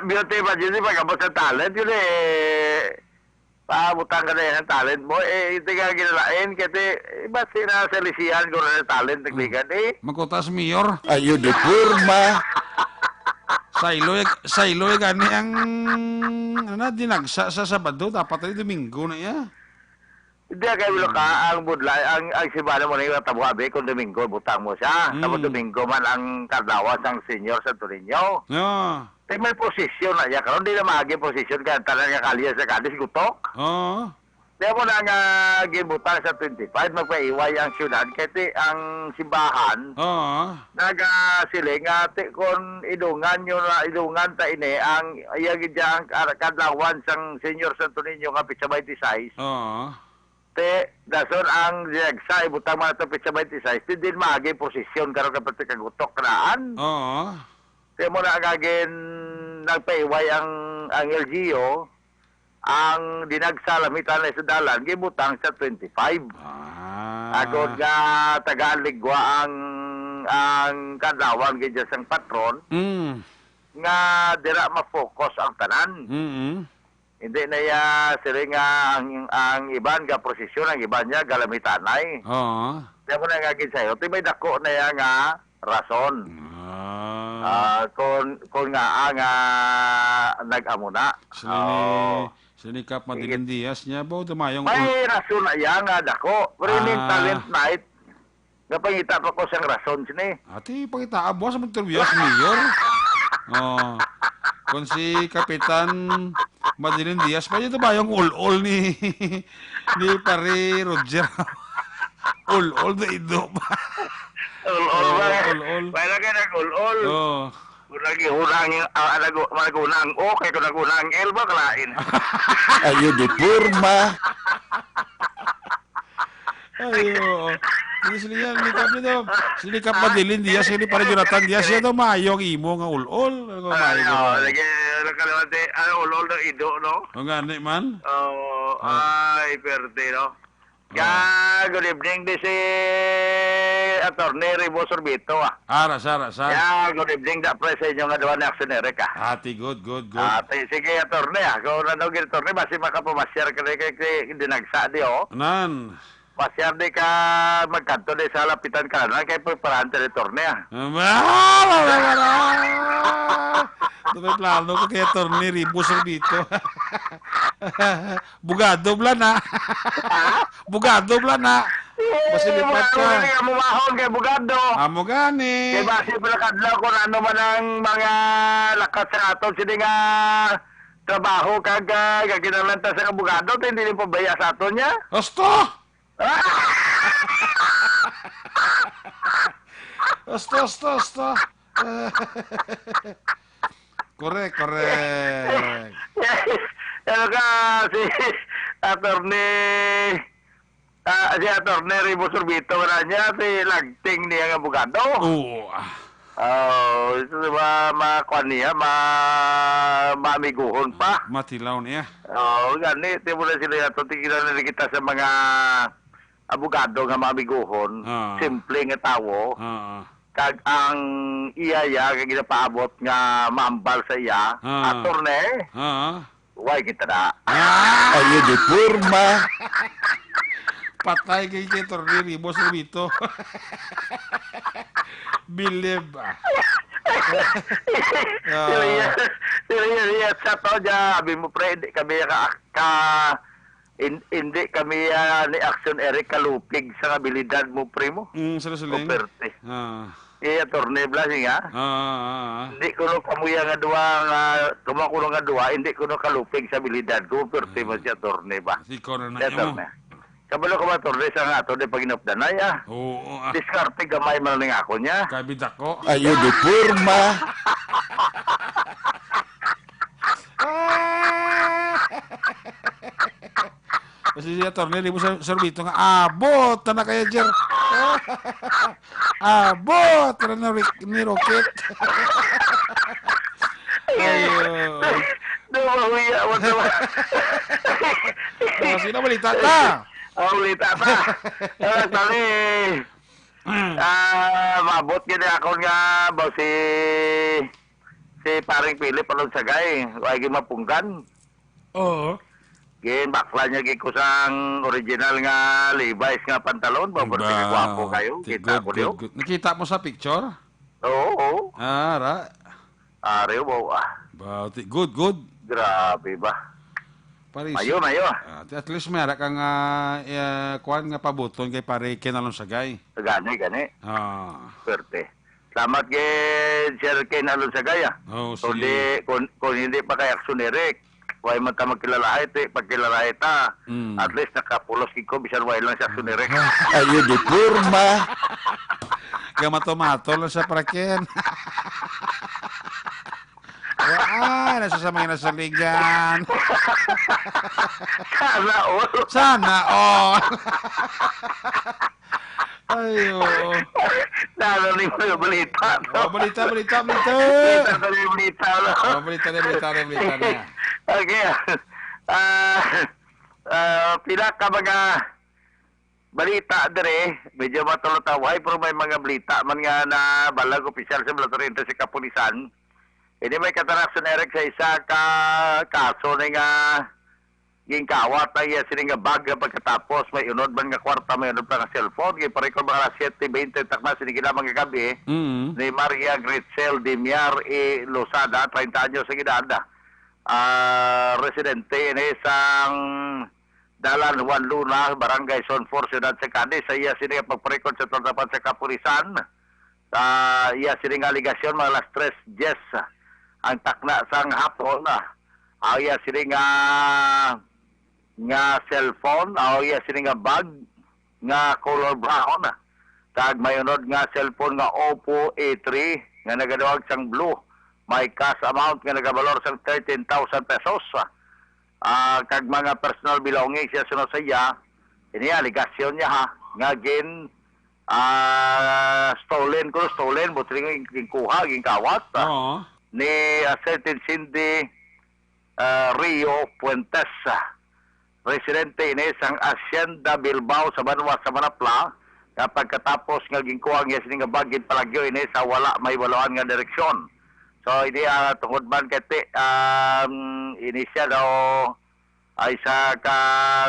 Beauty pa dyan pagkabot sa talent yun pabutang ka na yan ang talent mo hindi ka ginalain kasi iba sinasalisihan ko na talent nagligan Magkutas mayor. Ayo di purma. Sailoy gani ang dinagsa sa Sabado, dapat ay Domingo na iya. Hindi kayo ka ang budlay, ang simbahan mo na yung tabuhabi kung Domingo butang mo siya. Tapos Domingo man ang kadlawas ang senior sa Turinyo. May posisyon na niya, karon di na maagi posisyon kaya talang nga kalya sa kadis gutok. Kaya mo na nga gibutang sa 25, magpaiway ang syudad kasi ang simbahan nagasiling ate kung idungan ta ini ang iyagid ang kadlawan sang senior Santo Niño nga pitsa 26. Dason ang diagsa ibutang man ito pitsa 26 din maagi posisyon karon kapag kagutok naan. Kaya mo na agagin nagpaiway ang LGU ang dinagsalamitan na sa dalan, gibutang sa 25. Agod nga taga-ligwa ang kadlawan gidya sang patron nga dira ma-focus ang tanan. Hindi na ya sila nga ang iban nga prosesyon, ang iban niya galamitanay. Oo. Kaya mo na nga sa'yo, may dako na ya nga rason. Kung nga nag-amo na. Sinikap Madilim Diaz niya ba? Dumayong... May rason na ya nga dako. Pero talent night, nga pangita pa ko siyang rason sini. Ati, pangita boss, mag-interview sa mayor. Kung si Kapitan Madilim Diaz pa, ito ba yung ul-ul ni pare Roger? Ul-ul na ido ba? Ul-ul ba? Ul-ul. May lagi nag-ul-ul. Oo. Kung lagi hunang nagunang O, kaya kung nagunang L ba, kalain. Ayo di purma. Ayo. Hindi sila sinikap nito. Sinikap Madilim Diaz, hindi pare Jonathan Diaz. Yan daw mayong imo nga ul-ul. Lagi, nakalawante, ul-ul na ido, no? Ang gani man? Oo, ay, perte, no? Kaya, good evening, di si Atty. Ribo Sorbito, Rasa. Kaya, good evening, da pre sa inyo nga doon na aksyoner ka. Ati, good. Ati, sige, Atty. Kung nanong Atty. Basi makapumasyar ka kay dinagsa di, Nan. Masyar di ka magkanto di sa lapitan ka na kay preparan teritoryo niya. Ito may plano ko kay Atty. Ribo Sorbito. Bugado bla na. Basi lipat ka. Hindi ka mumahon kay Bugado. Amo gani. Kaya basi pala kadlaw kung ano man ang mga lakas sa aton. Sini nga trabaho kag kinalanta sa Bugado. Hindi rin pabaya sa aton niya. Osto! Osto. Correct. Ano ka, si Atty. Ribo Sorbito na niya, si Lagting niya nga Bugado. Oo. Ito ba makuan niya, mamiguhon pa. Matilaw niya. Ganit, di mo na sila ito, tigilan na kita sa mga abogado nga mamiguhon, simple nga tawo. Kag ang iya kag ginapaabot nga maambal sa iya, attorney. Why kita na? Ayo di purma. Patay kay Atty. Ribo Sorbito. Believe. Sila sa to dya, abi mo pre, hindi kami ni Action Eric kalupig sa kabilidad mo pre mo. Salusuling. Operte. Attorney Blasing Hindi ko no kamuya nga duwa nga kumakulo nga duwa, hindi ko no kalupig sa habilidad ko, operte mo si attorney ba. Si Connor na mo. Kabalo ko ba attorney sa nga attorney pag inapdanay Oo. Diskarte gamay man lang ako niya. Kabidak ko. Ayo di purma. Kasi si Atty. Ribo Sorbito nga, abot na kaya Jer. Abot na ni Rocket. Ayo. Dumahuya mo sa Sino balita ta? Balita ta. Tali. Mabot gini ako nga ba si paring Philip Alon Sagay. Huwag yung mapunggan. Oo. Gin, bakla niya kusang original nga Levi's nga pantalon. Babar sige guwapo kayo. Kita ko niyo. Nakita mo sa picture? Oo. Ra. Ariyo ba? Good. Grabe ba? Mayo. At least may ara kang kuhan nga pabuton kay pare Ken Alon Sagay. Gani. Swerte. Salamat kay Sir Ken Alon Sagay. Sige. Kung hindi pa kay Action Eric, why man ta magkilalahit pagkilalahit at least nakapulos ko bisan why lang sa Action Eric. Ayo di purma. Gamato-mato lang sa praken. Nasa sa mga nasaligan. Sana all. Ayo. Narinig mo yung balita. Balita. Balita na. Okay. Pila ka mga balita dire, medyo matulotaway pero may mga balita man nga na balag opisyal sa Blatorente sa Kapulisan Ini may katanasan Eric sa isa ka kaso na nga gingkawat na iya sini nga bag pagkatapos may unod man nga kwarta may unod pa nga cellphone kay pareho mga 7:20 takna sini gila mga gabi ni Maria Gritzel Dimiar e Losada 30 anyos sa edad. Residente ni isang Dalan Juan Luna, Barangay Sonfor, Ciudad Secade, sa iya sini nga pagparekod sa tatapan sa kapulisan. Iya sini nga aligasyon mga alas 3:10 ang takna sang hapon iya sini nga cellphone iya sini nga bag nga color brown kag mayunod nga cellphone nga Oppo A3 nga nagadawag sang blue may cash amount nga nagabalor sang 13,000 pesos kag mga personal belongings siya sunod sa iya ini aligasyon niya nga gin stolen butring gingkuha gingkawat ni certain Cindy Rio Puentes, residente ini sang Hacienda Bilbao sa Banwa sa Manapla, nga pagkatapos nga gingkuha niya sining nga bagid palagyo ini sa wala may walawaan nga direksyon. So ini tungod man kati ini siya daw ay sa ka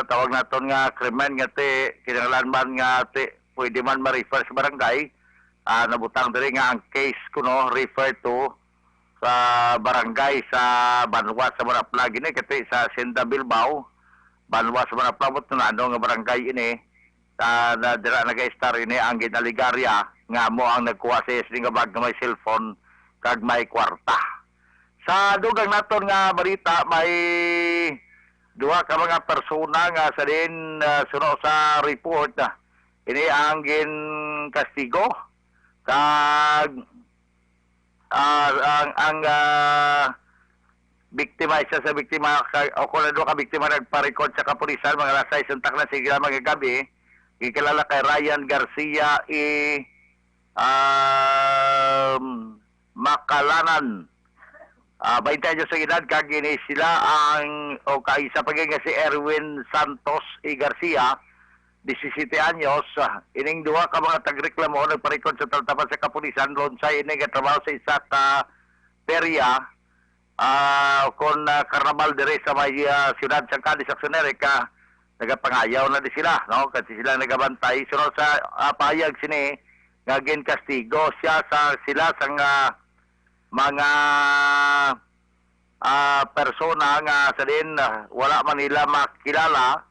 tawag naton nga krimen nga ti kinahanglan man nga ti pwede man ma-refer sa barangay nabutang diri nga ang case kuno refer to sa barangay sa Banwa sa Manapla gini kati sa Hacienda Bilbao Banwa sa Manapla mo tunano nga barangay ini na dira nag-star ini ang ginaligarya nga mo ang nagkuha sa isling nga bag nga may cellphone kag may kwarta. Sa dugang naton nga balita may duha ka mga persona nga sa din suno sa report ini ang gin kastigo kag ang biktima isa sa biktima o kung ano ka biktima nagparekod sa kapulisan mga alas 6 untak na sige mga gabi ikilala kay Ryan Garcia Makalanan 20 anyos sa edad kag ini sila ang o kaisa paging si Erwin Santos Garcia 17 anyos, ining duha ka mga tagreklamo nagparekod sa tatapan sa kapulisan lonsay ini gatrabaho sa isa ka perya kon karnaval dire sa may siyudad sa Cadiz America nagapangayaw na di sila no kasi sila nagabantay sunod sa payag sini nga gin kastigo siya sa sila sa mga persona nga sa din wala man nila makilala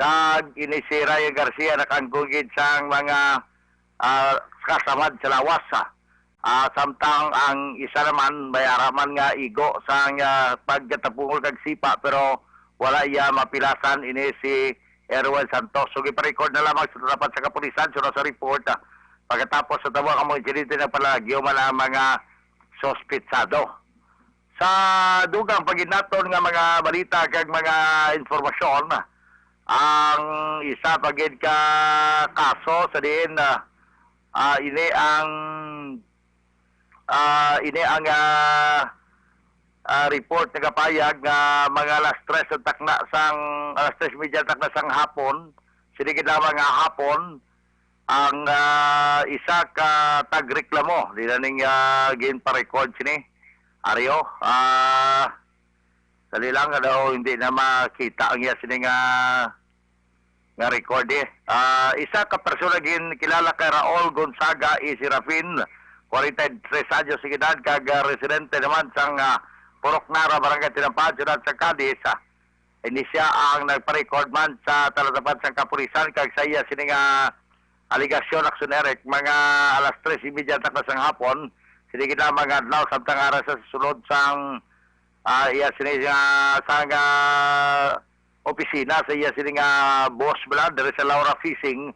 kag ini si Ryan Garcia nakanggugid sang mga kasamad sa lawas samtang ang isa naman may araman nga igo sang pagkatapungol kag sipa pero wala iya mapilasan ini si Erwin Santos so giparecord na lamang sa tapat sa kapulisan sunod sa report pagkatapos sa tabo kamo insidente na palagyo man ang mga sospitsado sa dugang paginaton nga mga balita kag mga informasyon ang isa pagid ka kaso sa diin ini ang report nga kapayag nga mga alas 3 takna sang alas 3:30 takna sang hapon siligid lamang nga hapon ang isa ka tagreklamo di na ning gin pa-record sini Ario dali lang daw hindi na makita ang iya sini nga record isa ka persona gin kilala kay Raul Gonzaga Serafin 43 anyos sa edad kag residente naman sang Purok Nara Barangay Tinampad Ciudad sa Cadiz ini siya ang nagpa-record man sa talatapan sang kapulisan kag sa iya sini nga aligasyon aksionerek mga alas 3:30 takna sang hapon sini kita mga adlaw samtang ara sa sulod sang iya sini nga sang opisina sa iya sini nga boss bala dari sa Laura Fishing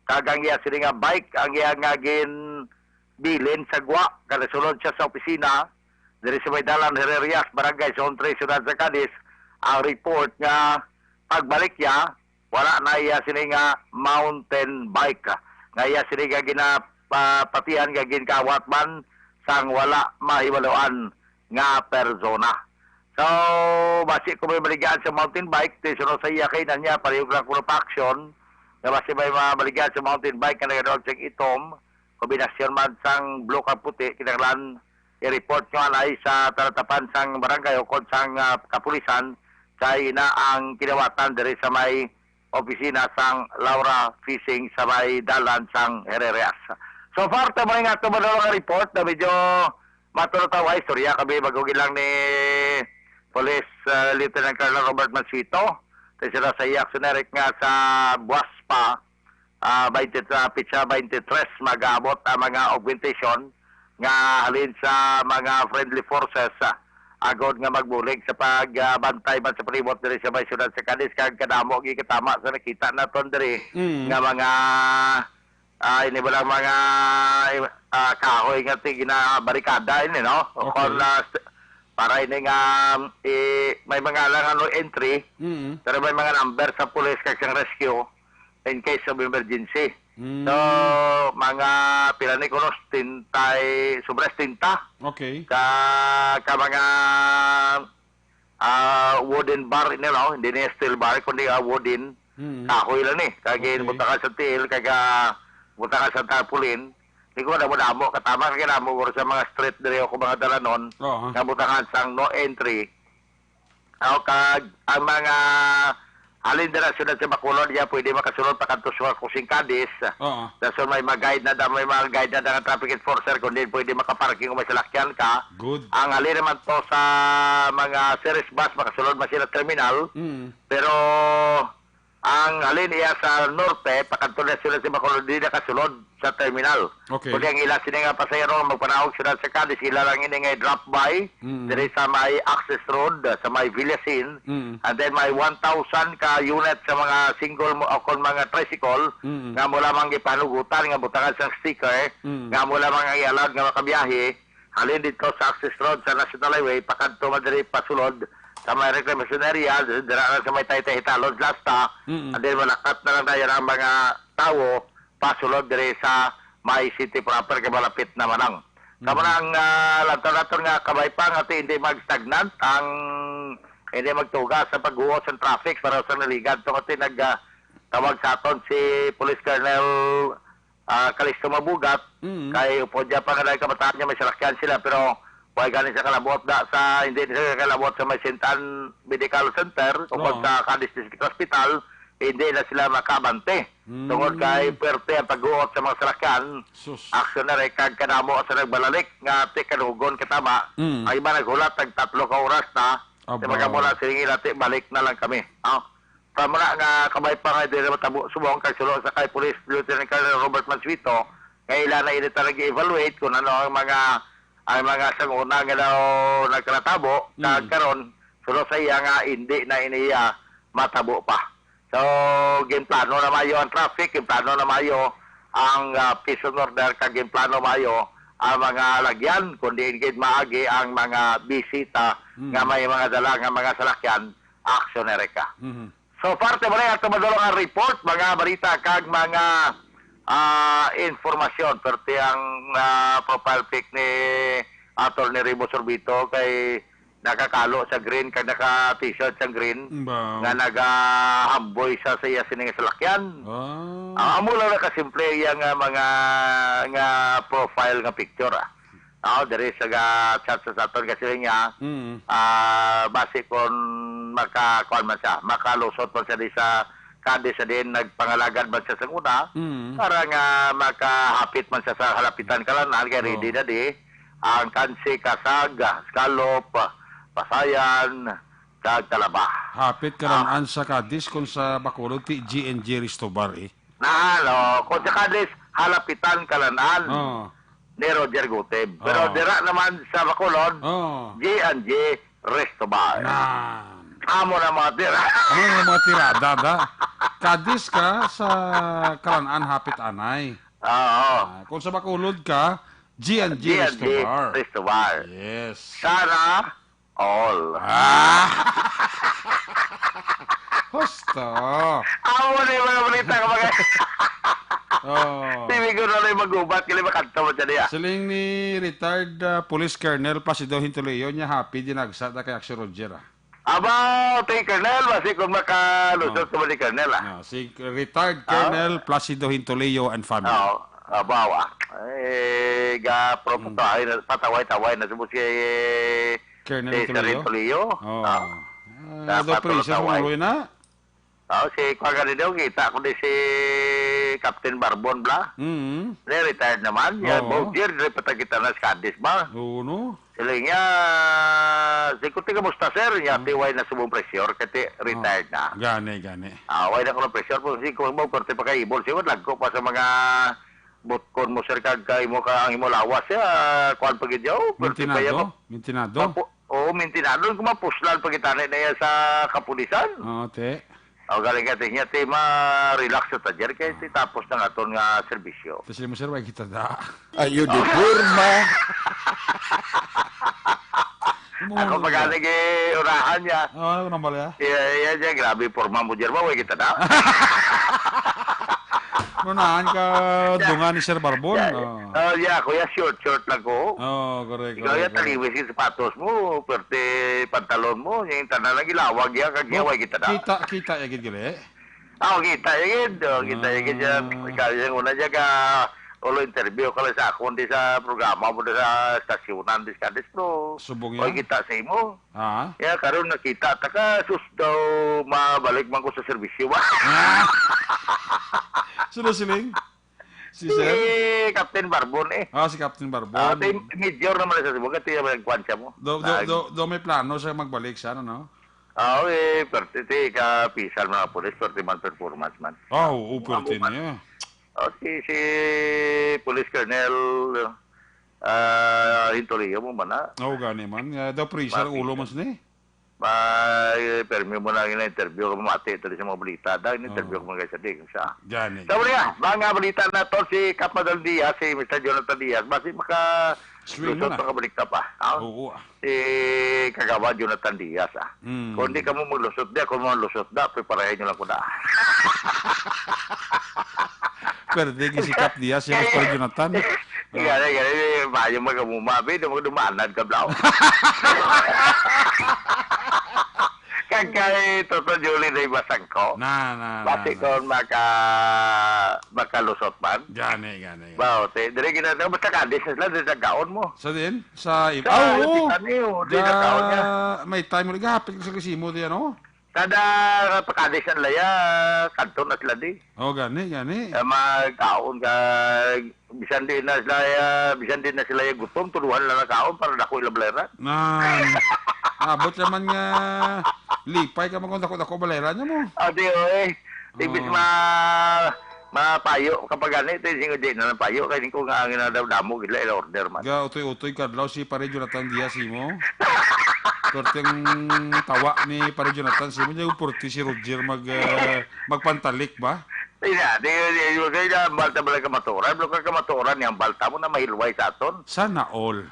kag ang iya sini nga bike ang iya nga gin bilin sa gwa kada sulod siya sa opisina dari sa may dalan Herrerias Barangay Zone 3 Ciudad sa Cadiz ang report nga pagbalik niya wala na iya sini nga mountain bike nga iya sini nga ginapatihan nga ginkawat man sang wala mahiwaluan nga persona. So, basi kung may maligaan sa mountain bike, sunod sa iya kay na niya, parehong lang kuno pa action, na basi may maligaan sa mountain bike, na nagadawag sa itom, kombinasyon man sang blue kag puti, kinanglan i-report nyo anay sa taratapan sang barangay o kung sang kapulisan kay na ang kinawatan diri sa may opisina sang Laura Fishing sa may dalan sang Herreras. So far, tamo nga ito nga report na medyo matulog-tawa istorya. Kami magugin lang ni Police Lieutenant Colonel Robert Mansito. Kasi sila sa i-actioneric nga sa Buaspa, 23 mag-aabot ang mga augmentation nga halin sa mga friendly forces agod nga magbulig sa pagbantay man sa palibot diri sa may syudad sa Cadiz kag kadamo gikatama sa nakita naton diri nga mga ini ba mga kahoy nga tigina barikada ini no okay. Para ini nga may mga lang ano entry pero may mga number sa police kag sang rescue in case of emergency. So, mga pila ni kunos tintay, sobres tinta. Okay. Ka mga wooden bar, hindi na steel bar, kundi wooden. Kahoy lang ni. Kagin, buta ka sa til, buta ka sa tarpaulin. Hindi ko na mo katama, kaya mo ko sa mga street diri o mga dalanon, nga buta ka sang no entry. Kag ang mga alin dira syudad sa Bacolod ya pwede makasulod pa kadto sa Kusing Cadiz. Daso may mag-guide na may mga guide na ng traffic enforcer kundi pwede makaparking kung may salakyan ka. Good. Ang alin naman to sa mga series bus makasulod man sila terminal. Pero ang alin iya sa norte pakadto na sila sa Bacolod di na kasulod sa terminal. Okay. Kundi ang ila sini nga pasayro magpanahog syudad sa Cadiz ila lang ini nga drop by diri sa may access road sa may Villasin and then may 1,000 ka unit sa mga single o kon mga tricycle nga mo lamang gipanugutan nga butangan sa sticker nga mo lamang ang ialag nga makabiyahe halin dito sa access road sa National Highway pakadto madiri pasulod sa may reclamation area dira sa may Taytay Hitalon Lasta and then malakat na lang tayo ang mga tao pasulod diri sa may city proper kay malapit na manang. Kamanang lantaw-lantaw nga kabay pa nga hindi mag-stagnant ang hindi magtuga sa pagguos ng traffic para sa naligad. So kasi nagtawag sa aton si Police Colonel Calisto Mabugat kay upo dyan pa nga dahil kabataan niya may salakyan sila pero huwag ganin sa kalabot sa hindi sa kalabot sa may Sintan Medical Center o sa Cadiz District Hospital hindi na sila makabante. Tungod kay puwerte ang pag-uot sa mga salakyan, aksyon na rin kag kanamo sa nagbalalik nga ati kanugon katama, ay iba naghulat tag 3 ka oras na, di magamula silingi natin, balik na lang kami. Pamuna nga kamay pa nga din na matabo subong kay sulo sa kay Police Lieutenant Colonel Robert Mansito, nga ila na ini talaga evaluate kung ano ang mga sanguna nga daw nagkratabo, kag karon sulo sa iya nga hindi na iniya matabo pa. So, ginplano na mayo ang traffic, ginplano na mayo ang peace and order, kag ginplano mayo ang mga lagyan, kundi hingid maagi ang mga bisita nga may mga dala nga mga salakyan, actionary ka. So, parte mo rin ang tumadulong ang report, mga balita, kag mga informasyon, perti ang profile pic ni Atty. Remo Sorbito kay nakakalo sa green kag naka-t-shirt sa green nga nagahamboy sa iya sining salakyan. Amo lang na kasimple yang mga nga profile nga picture. Diri sa chat sa aton kasi niya base kon makakuan man siya, makalusot man siya di sa Cadiz din nagpangalagad man siya sa una para nga makahapit man siya sa halapitan kalanan kay ready na di ang kansi kasag, scallop, Pasayan, kag Talaba. Hapit karanaan sa Cadiz kung sa Bacolod ti G&G Ristobar kung sa Cadiz halapitan kalanan ni Roger Guteb. Pero dira naman sa Bacolod, G&G Ristobar. Amo na mga tira. Ano na mga tirada da? Cadiz ka sa karanaan hapit anay. Kung sa Bacolod ka, G&G Ristobar. Yes. Sana all. Hosto. Amo na yung mga balita ka mga... Hindi ko na lang mag-ubat kaya makanta mo dyan Siling ni retired Police Colonel Placido Hintuleo niya happy dinagsa na kay Aksyon Roger. Aba, tay Colonel, basi kung makalusot sa mga Colonel si retired Colonel Placido Hintuleo and family. Bawa. Pataway-taway na sumo si Colonel Sarin Tulio. Do prisa sa mga na? Si Kwagani daw, kita ko di si Captain Barbon bla. Retired naman. Yan, Baudier, kita na sa Cadiz ba? Oo, no? Sila niya, si Kuti kamusta sir, niya, tiway na sumong pressure, kasi retired na. Gani. Way na ko ng pressure, po si kung mo, korte pa kay Ibol, siya, lagko pa sa mga butkon mo sir, kagkay mo ka ang imo lawas, kuhan pagidyaw. Mintinado? Oo, mintinado, kung mapuslan pagitanin na yan sa kapulisan. Oo, te. Galing ka niya, te, ma-relax sa tadyer, kaya tapos na nga itong serbisyo. Tapos mo sir, wag kita da. Ayun, Purma. Ako magaling urahan niya. Ano nang bala? Yan niya, grabe forma mo dyan ba, wag kita da. Nunahan ka dunga ni Sir Barbon. Kuya, short lang ko. Correct. Ikaw yan, taliwis yung sapatos mo, perte pantalon mo, yung tanan lang ilawag yan, kagyaway kita da. Kita yagid gali? Kita yagid. Kita yagid yan. Ikaw yung una dyan ka, ulo interview ka lang sa akong di sa programa mo sa stasyonan di Cadiz no. Subong yan? Kita sa imo. Ya, karon nakita, taka sus daw mabalik man ko sa serbisyo ba? Sino siling? Si Captain Barbon si Captain Barbon. Major naman sa Cebu, kati naman nagkuhan siya mo. Do may plano siya magbalik siya, no? Perti ka pisal mga polis, perti man performance man. Perti niya. Si Police Colonel Hintolio mo ba na? Gani man. Daw prisa ang ulo mas ni. Permi mo na yung interview ko mamati ito sa mga balita. Dahil interview ko mga kaisadig siya. Gani. Sabi niya, mga balita na to si Capadal Diaz, si Mr. Jonathan Diaz, basi lusot makabalikta pa. Si Kagawa Jonathan Diaz. Kung hindi ka mo maglusot da, kung mo lusot da, preparahin nyo lang ko da. Pwede gisikap Diaz yung Mr. Jonathan. Gani, bayo magamumabi, dumaanad ka blaw. Kagkay Toto Julie na ibasang ko. Basi ko makalusot man. Gani. Dire ginagawa, basta Cadiz sila, dire nagkaon mo. Sa din? Sa iba? May time mo hapit sa kasimo diyan, no? Kada Cadiz ang laya, kanton na sila di. Gani. Magkaon ka, bisan din na sila yung gutom, turuhan lang na kaon para na ko ilableran. Abot naman nga lipay ka magkondako balera niya mo. Ibig mapayo kapag ganito, hindi na payo, kaya ko nga ang inadamo, gila il-order man. Utoy kadlaw si Pare Jonathan Diaz mo. Korteng tawa ni Pare Jonathan mo, niya upurti si Roger magpantalik ba? Kaya balta bala kamaturan, bala kamaturan, yung balta mo na mahilway sa aton. Sana all.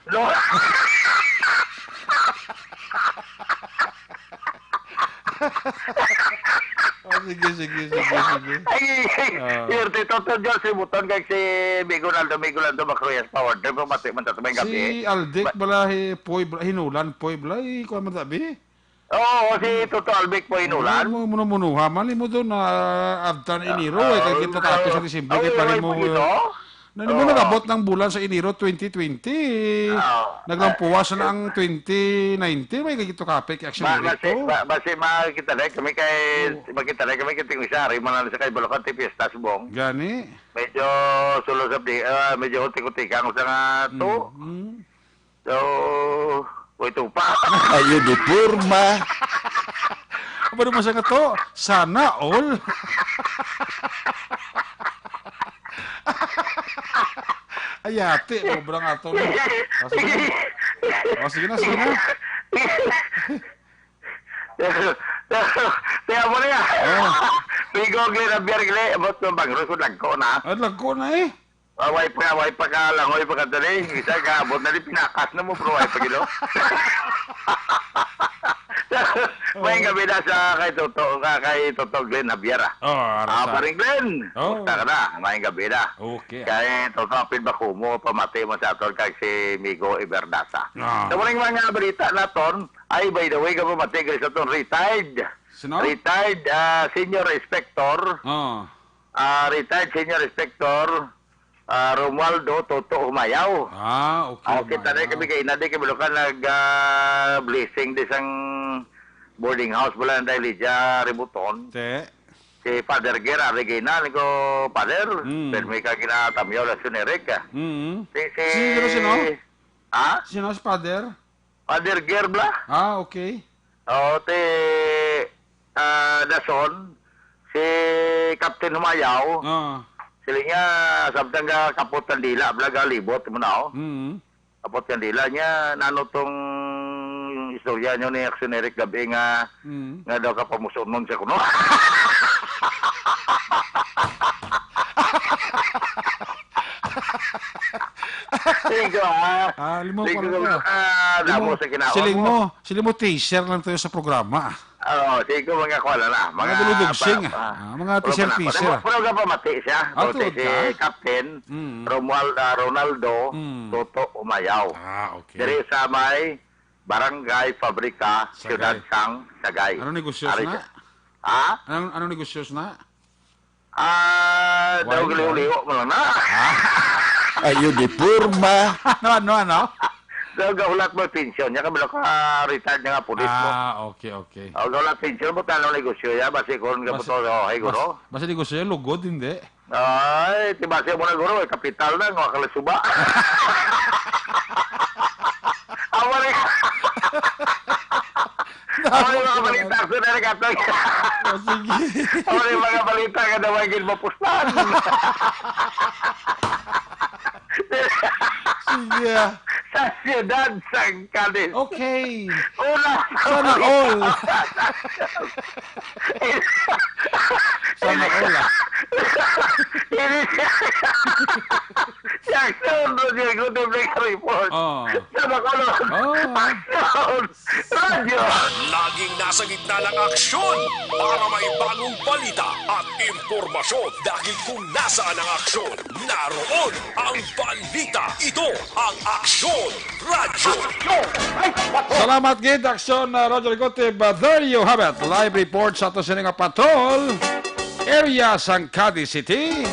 Sige. Yung Toto Diyos, si Buton, kaya si Migolando Macruyas Power, di ba mati man tatamay gabi? Si Aldic bala, hinulan, bala, kuha man tabi? Si Toto Albic po hinulan. Munuha, mali mo doon na Abtan Iniro, kaya kita tapos sa Disimbre, kaya pala mo... nagabot ng bulan sa Enero 2020. Naglampuwas na ang 2019. May kagito kapik action dito. Basi makita na kami kay Tingwisari, manalo sa kay Bulacan Fiesta Subong. Gani. Medyo sulusap di, medyo utik-utikan sa nga to. So, ito pa. Ayun, Purma. Ano mo sa to? Sana all. Ayate, sobrang ato. Sige na. Tiya mo niya. Pigo na biyargle, abot ng bangro ko lagko na. Lagko na eh. Way pa ka lang, way pa ka dali. Isa ka, abot na rin pinakas na mo, bro, way pa gilo. May gabi na sa kay Toto Glenn Javier. Paring Glenn. Basta ka na, may gabi na. Okay. Kaya Toto Apil Bakumo, pamati mo sa aton kay si Migo Iberdasa. Sa mga balita na ton, ay by the way, kapamati ka sa ton, retired Senior Inspector. Retired Senior Inspector Romualdo Toto Humayaw. Okay. Kita na kami kay Inade kami ka blessing di sang boarding house bulan dahil Lydia Ributon. Si Father Ger Aregina ni ko Father. Pero may kaginatamyaw la sunerek ka. Sino? Ha? Sino si Father? Father Ger bla? Okay. Te Dason si Captain Humayaw. Sila nga sabtang nga kaputan dila blaga libot mo na kaputan dila niya nanotong istorya nyo ni Aksyonerik gabi nga daw ka pamusunon siya kuno. Sigo Limo Sigo ko sa kinaon Siling mo teaser lang tayo sa programa. Sigo mga kwala na. Mga duludugsing. Mga teaser. Pero ka pa mati siya. Si Captain Ronaldo Toto Umayaw. Okay. Dari sa may Barangay Fabrika, Ciudad Sang, Sagay. Ano negosyos na? Ano negosyos na? Daw galiw-liw mo lang na. Ayo di purma. Ano? Daw gaulat mo pensyon. Yan kabalo ka retired nga pulis mo. Okay. Gaulat pensyon mo tanong negosyo ya. Basi kung ka po to, hey guro. Basta negosyo yan, lugod, hindi. Ay, tibasi mo na guro. Kapital na, nga kalisuba. Awari mga balita ko na nagkatag. Sige. Awari mga balita ka na magiging mapustan. Sige. Sa siyudad Sang Cadiz. Okay. Sana all. Sana all. Action! Roger, good evening report. Sana ko Action! Radio! Laging nasa gitna ng aksyon para may bagong balita at impormasyon dahil kung nasaan ang aksyon, naroon ang balita. Ito ang Aksyon Radio. Salamat gid Aksyon Roger Gote. But there you have it. Live report sa ato sining patrol area Sang Cadiz City.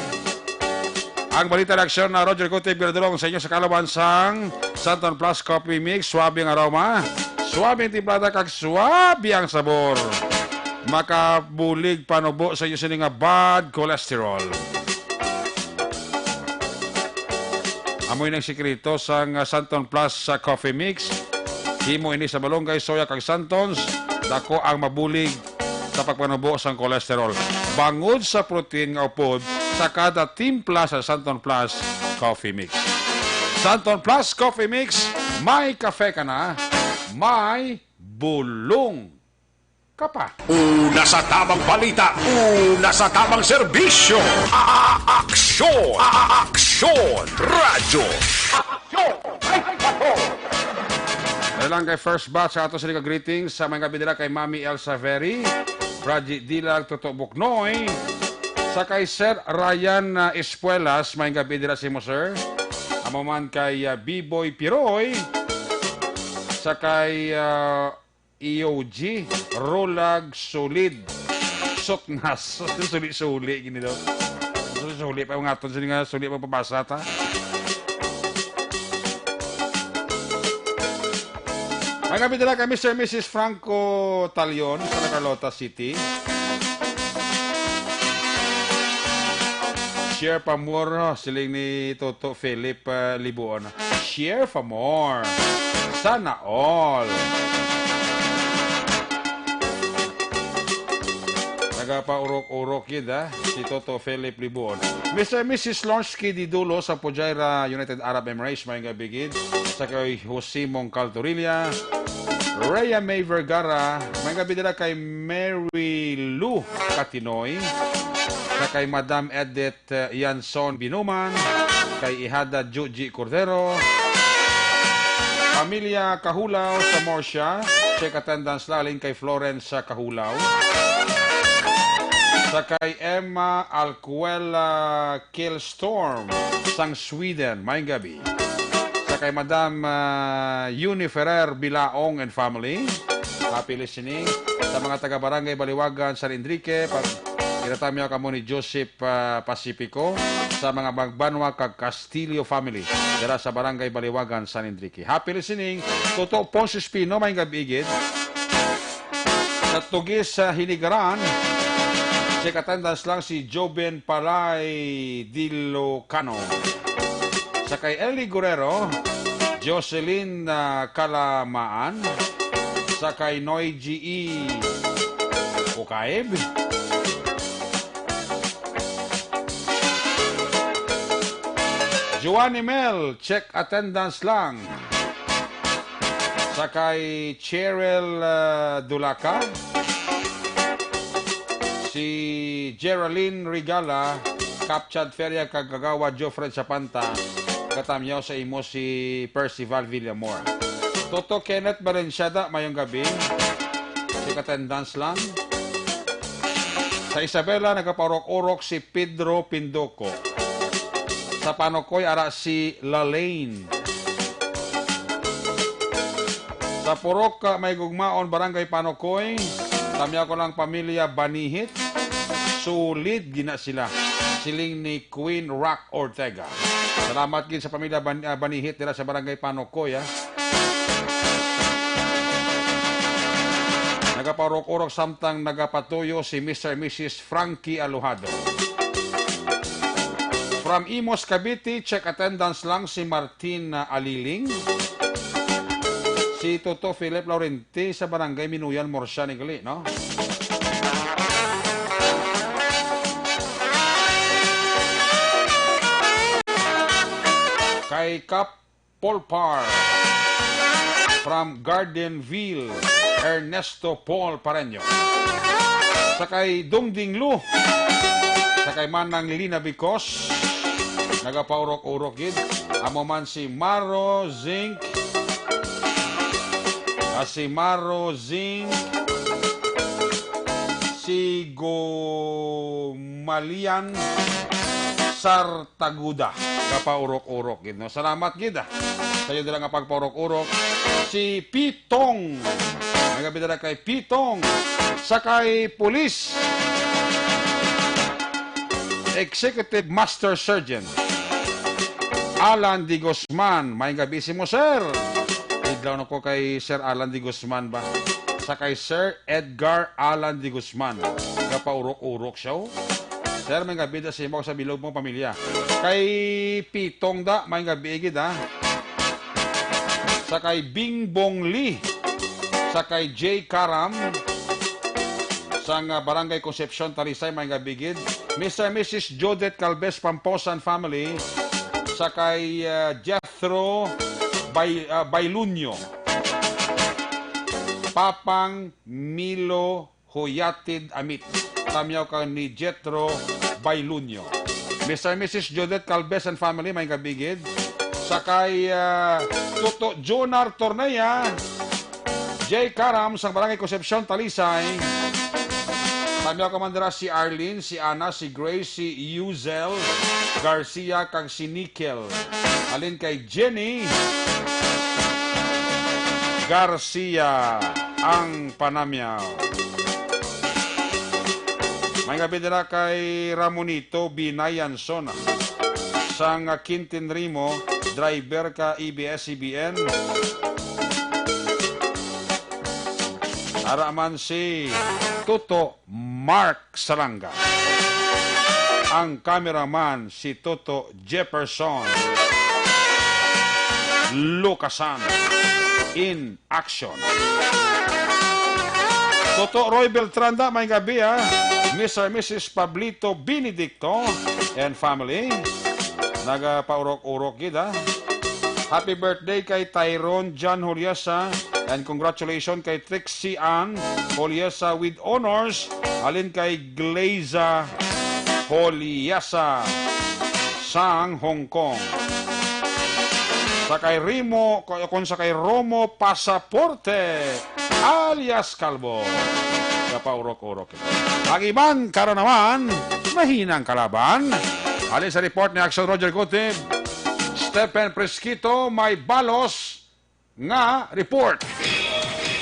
Ang balita ng Aksyon na Roger Gote binadulong sa inyo sa kalawansang Santon Plus Coffee Mix. Swabe ang aroma, swabe ang timplada kag swabe ang sabor. Makabulig panubo sa inyo sining bad cholesterol. Amoy ng sikreto sa Santon Plus Coffee Mix. Himo ini sa malunggay, soya kag santons. Dako ang mabulig sa pagpanubo sa cholesterol. Bangod sa protein nga upod sa kada timpla sa Santon Plus Coffee Mix. Santon Plus Coffee Mix, may kafe ka na, may bulong ka pa. Una sa tamang balita, una sa tamang serbisyo. Aksyon! Aksyon! Radyo! Dahil lang kay first batch sa ato sila greetings sa mga gabi nila kay Mami Elsa Veri, Bradji Dilag, Toto Buknoy, sa kay Sir Ryan Espuelas, may gabi nila si mo sir, amaman kay B-Boy Piroy, sa kay EOG, Rolag Solid, Sotnas, suli-suli, gini daw. Suli pa yung aton sila nga, suli pa pabasa ta. May gabi nila kay Mr. and Mrs. Franco Talion sa Carlota City. Share pa more, siling ni Toto Philip Libuon. Share pa more. Sana all. Nagapa-urok-urok yun, si Toto Philip Libuon. Mr. and Mrs. Lonsky Didulo sa Pujaira, United Arab Emirates, may gabigid. Sa kay Jose Moncaltorilla, Rhea May Vergara, may gabi nila kay Mary Lou Catinoy, sa kay Madam Edith Yanson Binuman, kay Ihada Juji Cordero, Pamilya Kahulaw sa Morsha, check attendance laling kay Florence Kahulaw, sa kay Emma Alcuela Killstorm sang Sweden, may gabi. Sa kay Madam Uni Ferrer Bilaong and family, happy listening. Sa mga taga-barangay Baliwagan, San Enrique, Kinatamyo ka mo ni Joseph Pacifico sa mga Magbanwa kag Castillo family dira sa Barangay Baliwagan, San Enrique. Happy listening. Toto Ponce Espino, may gabigid. Sa Tugis sa Hinigaran, check attendance lang si Joben Palay Dilocano. Sa kay Eli Guerrero, Jocelyn Kalamaan. Sa kay Noy G.E. Ukaib. Joanny Mel, check attendance lang. Sa kay Cheryl Dulaca. Si Geraldine Regala, Kapchad Feria kagagawa Jofred Sapanta. Katamyaw sa imo si Percival Villamor. Toto Kenneth Balenciaga, mayong gabi. Check attendance lang. Sa Isabela, nagaparok-urok si Pedro Pindoco. Sa Panokoy, ara si Lalaine. Sa Purok, may gugmaon, Barangay Panokoy. Tamya ko lang pamilya Banihit. Sulit gina sila. Siling ni Queen Rock Ortega. Salamat gid sa pamilya Banihit dira sa Barangay Panokoy. Nagaparok-urok samtang nagapatuyo si Mr. and Mrs. Frankie Alojado. From Imos, Cavite, check attendance lang si Martin Aliling. Si Toto Philip Laurenti sa Barangay Minuyan, Morsia, Nigali, no? Kay Cap Polpar from Gardenville, Ernesto Paul Pareño. Sa kay Dongding Lu, sa kay Manang Lina Bicos, nagapaurok-urok gid. Amo man si Maro Zinc, si Maro Zinc, si Gomalian Sartaguda. Kapaurok-urok gid, no? Salamat gid sa iyo dira nga pagpaurok-urok. Si Pitong, nagabidara kay Pitong. Sa kay Police Executive Master Surgeon Alan D. Guzman. May gabi si mo, sir. Idlaw na ko kay Sir Alan D. Guzman ba? Sa kay Sir Edgar Alan D. Guzman. Kapaurok-urok siya. Sir, may gabi da si mo sa bilog mong pamilya. Kay Pitong da, may gabi igid ha. Sa kay Bing Bong Lee. Sa kay J. Karam. Sa Barangay Concepcion, Talisay, may gabi igid. Mr. and Mrs. Jodette Calves Pamposan family. Sa kay Jethro Bailunyo. Papang Milo Huyatid Amit. Tamyaw ka ni Jethro Bailunyo. Mr. and Mrs. Jodette Calves and family, may kabigid. Sa kay Toto Jonar Torneya, J. Karam, sa Barangay Concepcion, Talisay. Tamyaw ka mandira si Arlene, si Ana, si Grace, si Yuzel Garcia, kag si Nickel. Alin kay Jenny Garcia ang Panamyaw. May gabi nila kay Ramonito Binayanson. Sang Quintin Rimo, driver ka EBS-CBN. Araman si Toto Mark Saranga. Ang cameraman si Toto Jefferson Lucasan in action. Toto Roy Beltranda, may gabi ha. Mr. and Mrs. Pablito Benedicto and family. Nagapaurok-urok gid ha. Happy birthday kay Tyrone John Juliasa and congratulations kay Trixie Ann Juliasa with honors. Alin kay Glaza Juliasa sang Hong Kong. Sa kay Rimo, kung sa kay Romo Pasaporte alias Calvo. Kapaurok-urok. Ang iban, karon naman, mahinang kalaban. Alin sa report ni Axel Roger Gutib, Stephen Presquito, may balos nga report.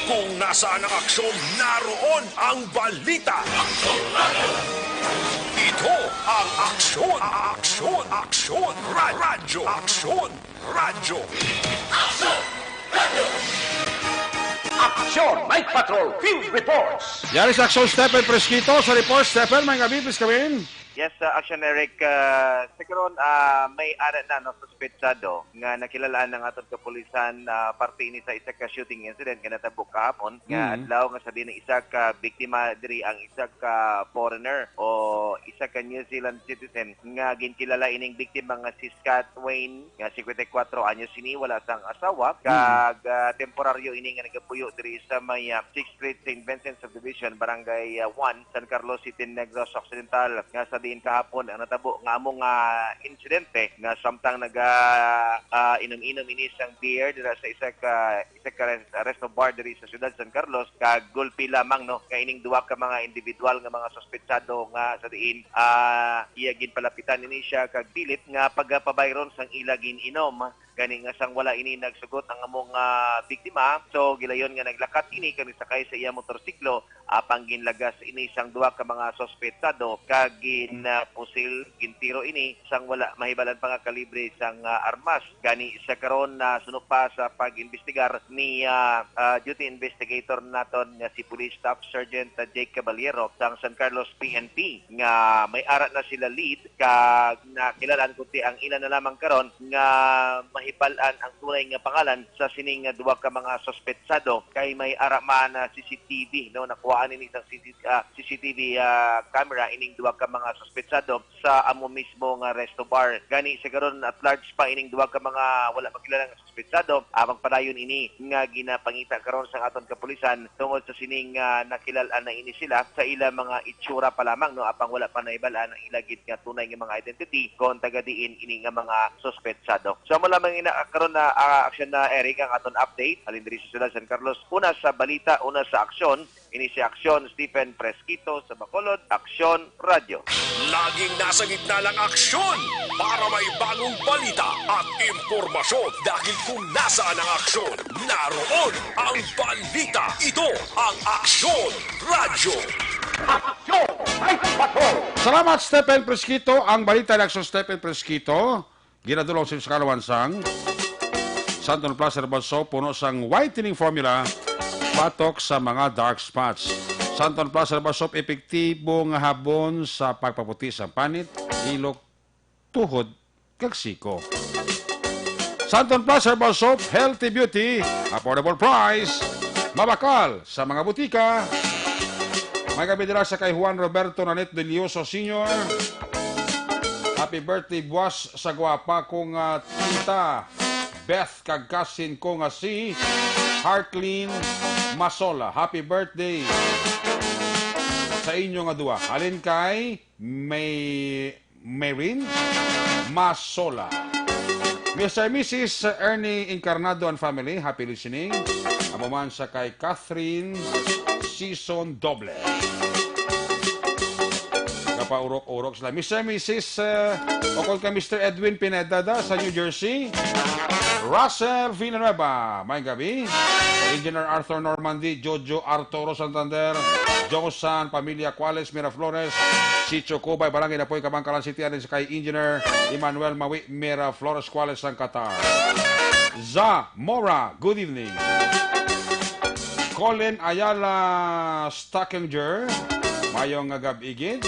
Kung nasaan ang aksyon, naroon ang balita. ang aksyon, aksyon, aksyon, radyo, aksyon, radyo. Action Night Patrol Field Reports. Yari sa Action Stephen Fresquito sa report. Stephen, may gabi, please come in. Yes, Action Eric. Sa karon may ara na no suspetsado nga nakilalaan ng atong kapulisan parte ini sa isa ka shooting incident nga natabok kahapon nga adlaw nga sabi ng isa ka biktima diri ang isa ka foreigner o isa ka New Zealand citizen nga ginkilala ining biktima nga si Scott Wayne nga 54 anyos ini wala sang asawa kag temporaryo ini nga nagapuyo diri sa may 6th Street St. Vincent Subdivision Barangay 1 San Carlos City Negros Occidental nga sa diin kahapon ang natabo nga among insidente nga samtang inom-inom ini sang beer dira sa isa ka resto bar diri sa siyudad San Carlos kag gulpi lamang no kay ining duwa ka mga individual nga mga suspetsado nga sa diin iya ginpalapitan ini siya kag pilit nga pagapabayron sang ila gininom gani nga sang wala ini nagsugot ang among biktima so gilayon nga naglakat ini kani sakay sa iya motorsiklo apang ginlagas ini sang duha ka mga suspetsado kag pusil gintiro ini sang wala mahibalan pa nga kalibre sang armas gani sa karon na sunod pa sa pag-imbestigar ni duty investigator naton nga si Police Staff Sergeant Jake Caballero sang San Carlos PNP nga may ara na sila lead kag nakilalaan kunti ang ilan na lamang karon nga mahibalan ang tunay nga pangalan sa sining duwa ka mga suspetsado kay may ara man CCTV no nakuhaan ini sang CCTV camera ining duwa ka mga suspetsado sa amo mismo nga resto bar gani sa karon at large pa ining duwa ka mga wala makilala nga suspetsado amang padayon ini nga ginapangita karon sa aton kapulisan tungod sa sining nakilalaan na ini sila sa ila mga itsura pa lamang no apang wala pa naibalaan ang ilagid nga tunay nga mga identity kon taga diin ini nga mga suspetsado so mo lamang ina karon na action na Eric ang aton update halin diri sa siyudad San Carlos una sa balita una sa aksyon ini si Aksyon Stephen Fresquito sa Bacolod Aksyon Radio. Laging nasa gitna ng aksyon para may bagong balita at impormasyon dahil kung nasaan ang aksyon, naroon ang balita. Ito ang Aksyon Radio. Action Night Patrol. Salamat, Stephen Fresquito. Ang balita ng Aksyon Stephen Fresquito, ginadulong sa Kalawansang, Santon Plaza Balso, puno sang whitening formula, patok sa mga dark spots. Santon Plaza Balso, epektibo nga habon sa pagpaputi sa panit, ilok, tuhod, kagsiko. Santon Plaza Balso, healthy beauty, affordable price, mabakal sa mga butika. May gabi dira sa kay Juan Roberto Nanet de Lioso Sr. Happy birthday buwas sa gwapa kong tita Beth kagkasin ko nga si Heartlyn Masola. Happy birthday sa inyo nga duwa. Alin kay Marin Masola. Mr. and Mrs. Ernie Encarnado and family, happy listening. Amuman sa kay Catherine Season Doble. Kapaurok-urok sila. Mr. and Mrs. Okol kay Mr. Edwin Pineda sa New Jersey. Russell Villanueva, may gabi. Engineer Arthur Normandy, Jojo Arturo Santander, Josan, Pamilya Cuales, Miraflores, si Chocobay, Barangay Napoy, Kabangkalan City, at kay Engineer Emmanuel Mawi, Miraflores, Cuales, San Qatar. Mora, good evening. Colin Ayala Stockinger, mayong agab-igid.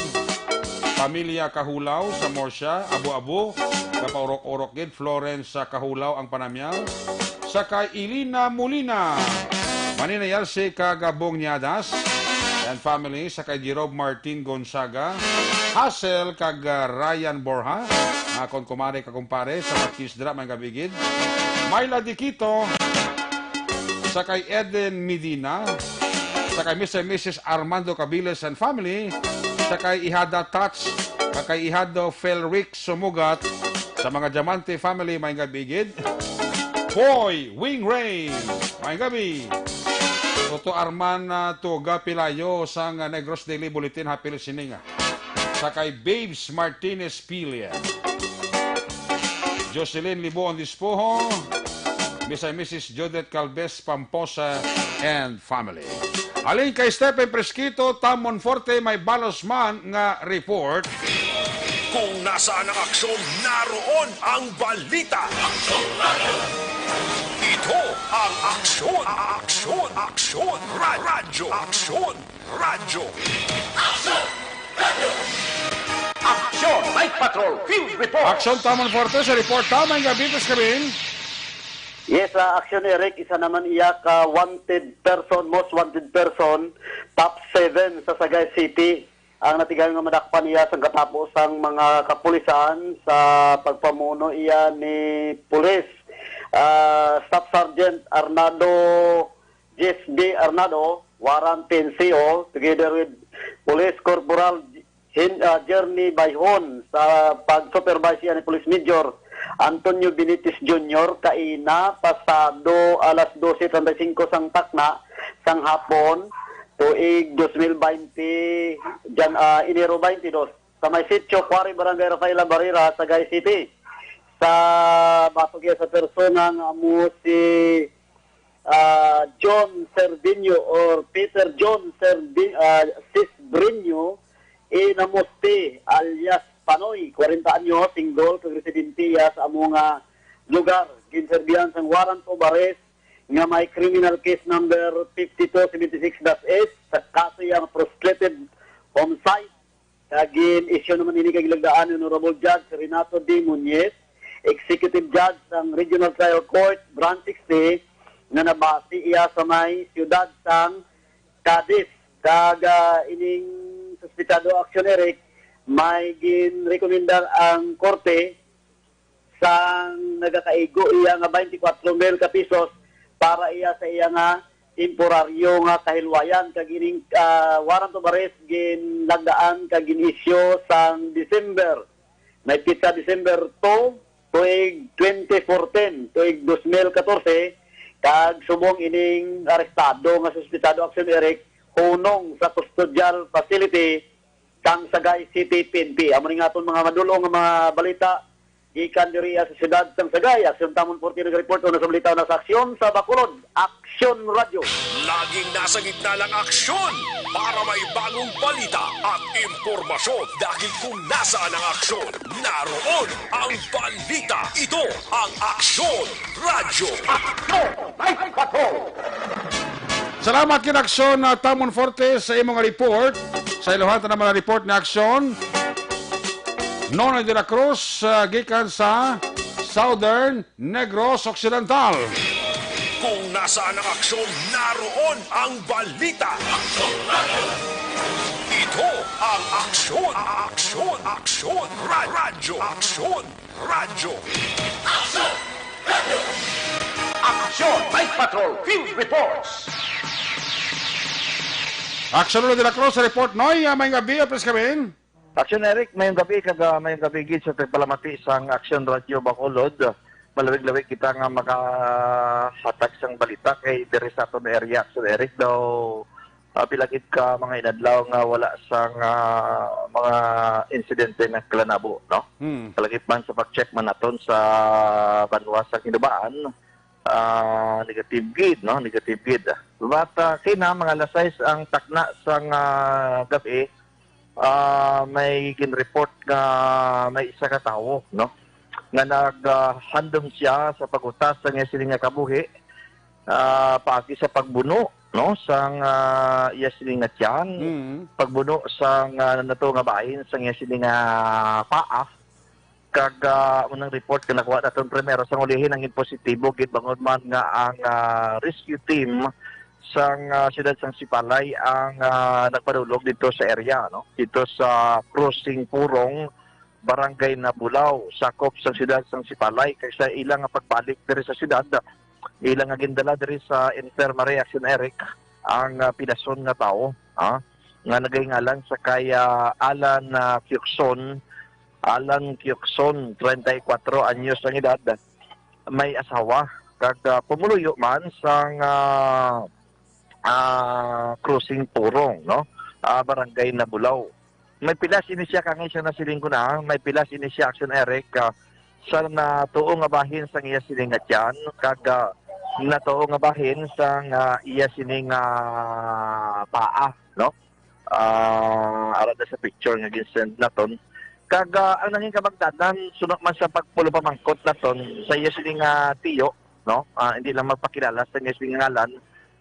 Pamilya Kahulaw sa Morsha, Abu-Abu, kapaurok-urok gid, Florence sa Kahulaw ang panamyal. Sa kay Ilina Molina, maninayal si Kagabong Niadas and family. Sa kay Jerob Martin Gonzaga, Hassel kag Ryan Borja, akon kumare kakumpare sa Marquis-Dra, may gabigid. Myla Diquito, sa kay Eden Medina, sa kay Mr. and Mrs. Armando Cabiles and family, sa kay Ihada Touch, sa kay Ihado Felric Sumugat, sa mga Diamante family, may gabigid. Hoy, Wing Ray, may gabi. Toto Arman Tuga Pilayo sa Negros Daily Bulletin, happy listening. Sa kay Babes Martinez Pilia, Jocelyn Libo on Dispoho, Mr. and Mrs. Judith Calves Pamposa and family. Alin kay Stephen Fresquito, Tamon Forte, may balos man nga report. Kung nasaan ang aksyon, naroon ang balita. Ito ang aksyon, aksyon, aksyon, radyo, aksyon, radyo. Action! Night Patrol Field Report! Aksyon Tamon Forte sa report tamang gabi tes kabin. Yes, Action Eric, isa naman iyak wanted person, most wanted person, top 7 sa Sagay City. Ang natigang nga madakpan niya sa katapos ang mga kapulisan sa pagpamuno iya ni Police Staff Sergeant Arnado JSB Arnado, Warrant PNCO, together with Police Corporal Journey Bayhon sa pag-supervise ni Police Major Antonio Benitez Jr. kaina pasado alas 12:35 sang takna sang hapon tuig 2020 Enero 22 sa may sitio Quarry Barangay Rafaela Barrera sa Sagay City. Sa batugya sa persona nga mo si John Servinio or Peter John Sisbrinio Inamusti alias Panoy, 40 anyos, single, kag-residente sa among lugar. Ginserbihan sang warrant of arrest nga may criminal case number 5276-8 sa kaso yung prostrated homicide. Kagin issue naman ini kagilagdaan ng Honorable Judge Renato D. Muñez, Executive Judge ng Regional Trial Court, Branch 60, na nabasi iya sa may siyudad sang Cadiz. Kaga ining suspitado Action Eric, may ginrekomendar ang korte sang nagakaigo iya nga 24,000 ka pesos para iya sa iya nga temporaryo nga kahilwayan. Kagining warrant of arrest ginlagdaan kaginisyo sang December. May pita December 2 tuig 2014 tuig 2014 kag subong ining arestado nga suspitado Action Eric hunong sa custodial facility sang Sagay City PNP. Amo ni ngaton mga madulong nga mga balita gikan diri sa siyudad sang Sagay. Aksyon Tamon 40 nag-report na sa balita na sa aksyon sa Bacolod. Aksyon Radio. Laging nasa gitna ng aksyon para may bagong balita at impormasyon dahil kung nasaan ang aksyon, naroon ang balita. Ito ang Aksyon Radio. Action! Night Patrol! Salamat kin Aksyon Tamon Forte sa imong report. Sa iluhan naman ang report na Aksyon Nonoy de la Cruz gikan sa Southern Negros Occidental. Kung nasaan ang aksyon, naroon ang balita. Ito ang Aksyon, Aksyon, Aksyon, Radyo, Aksyon, Radyo. Action! Night Patrol Field Reports! Aksyon Nonoy de la Cruz sa report Noy, may gabi apres kabin. Aksyon Eric, mayong gabi gid sa pagpalamati sang Aksyon Radio Bacolod. Malawig-lawig kita nga makahatag sang balita kay diri sa aton area. Aksyon Eric daw pilagid ka mga inadlaw nga wala sang mga insidente na klanabo, no? Palagip man sa pag-check man naton sa banwa sa Kinubaan, negative gid, no? Negative gid. But kina mga lasais ang takna sang gabi. May ginreport nga may isa ka tawo, no? Nga naghandom siya sa pagutas sa sining nga kabuhi paagi sa pagbuno, no? Sang iya sining nga tiyan, pagbuno sang nato nga bahin sang iya sining nga paa. Kag unang report nga nakuha naton primero sang ulihin ang positibo gid bangod man nga ang rescue team sang siyudad sang Sipalay ang nagpadulog dito sa area, no? Dito sa Crossing Purong, Barangay Nabulaw, sakop sa siyudad sang Sipalay. Kaysa ilang pagbalik diri sa siyudad, ilang gindala diri sa Infirmary Action Eric ang pinason nga tao, nga nagaingalan sa kaya Alan Kyukson, 34 anyos ang edad, may asawa. Kag pumuluyo man sang Crossing Purong, no? Barangay Nabulaw. May pilas ini siya kang siya nasiling ko na, may pilas ini siya Action Eric sa natuo nga bahin sang iya sining nga tiyan, kag natuo nga bahin sang iya sining paa, no? Arada sa picture nga ginsend naton. Ang nanging kabagdanan, sunod man sa pagpulo pamangkot na ton, sa iya sining tiyo, no? Hindi lang magpakilala sa iya sining ngalan,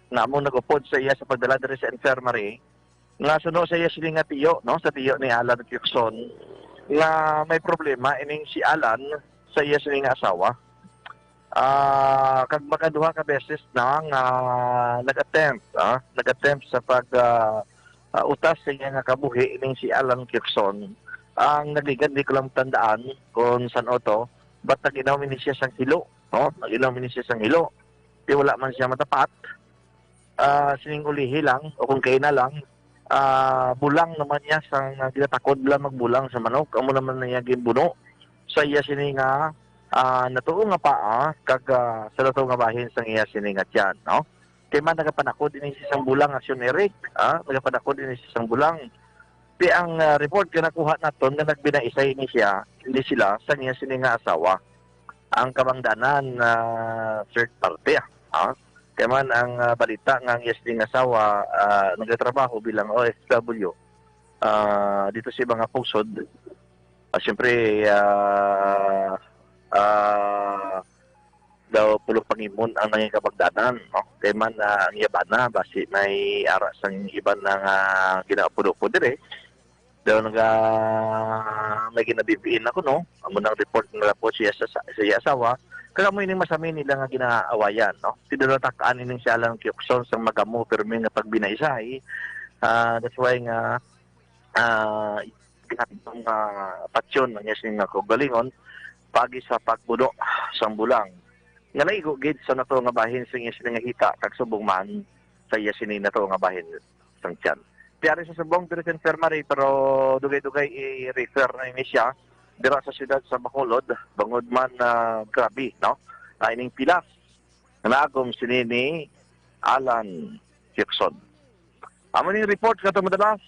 nga mo nag-upod sa iya sa pagdala diri sa infirmary, nga sunod sa iya sining tiyo, no? Sa tiyo ni Alan Kirkson, nga may problema ining si Alan sa iya sining asawa. Kag makaduha ka beses na nga nag-attempt sa pag utas sa iya nga kabuhi ining si Alan Kirkson. Ang nagligan, di ko lang tandaan kung saan to, ba't nag-inaw ni siya sang hilo, no? Nag-inaw ni siya sang hilo, di wala man siya matapat, sining ulihi lang, o kung kayo na lang, bulang naman niya sang ginatakod lang magbulang sa manok, amo naman na niya ginbuno, sa iya sining natuo nga paa, kag sa natuo nga bahin sang iya sining at yan, no? Kaya man nagapanakod din siya sang bulang, Aksyon Eric, nagapanakod din siya sang bulang. Di ang report na nakuha naton nga nagbinaisay ni siya, hindi sila sa niya sining nga asawa. Ang kabangdanan third party. Kaya man ang balita nga ang sining asawa nagtatrabaho bilang OFW dito sa mga pusod. Siyempre daw pulo pangimon ang nanging kabagdanan, no? Kaya man ang yabana basi may ara sang iban nga ginapudo po dire. Daw may ginabibiin ako, no? Amo nang report nga po siya sa asawa. Kaya mo ining masami nila nga ginaawayan, no? Tinatakaan ining siya lang Kirkson sang magamo permi nga pagbinaisay. That's why nga ginatong patsyon niya sing kaugalingon pagi sa pagbuno sang bulang. Nga naigo gid sa nato nga bahin sing iya nga hita kag subong man sa iya sini nato nga bahin sang tiyan. Tiyari sa subong diri sa infirmary pero dugay-dugay i-refer na ini siya dira sa siyudad sa Bacolod bangod man grabe, no? Ining pilas nagom sini ni Alan Kirkson. Amo ning report kato madalas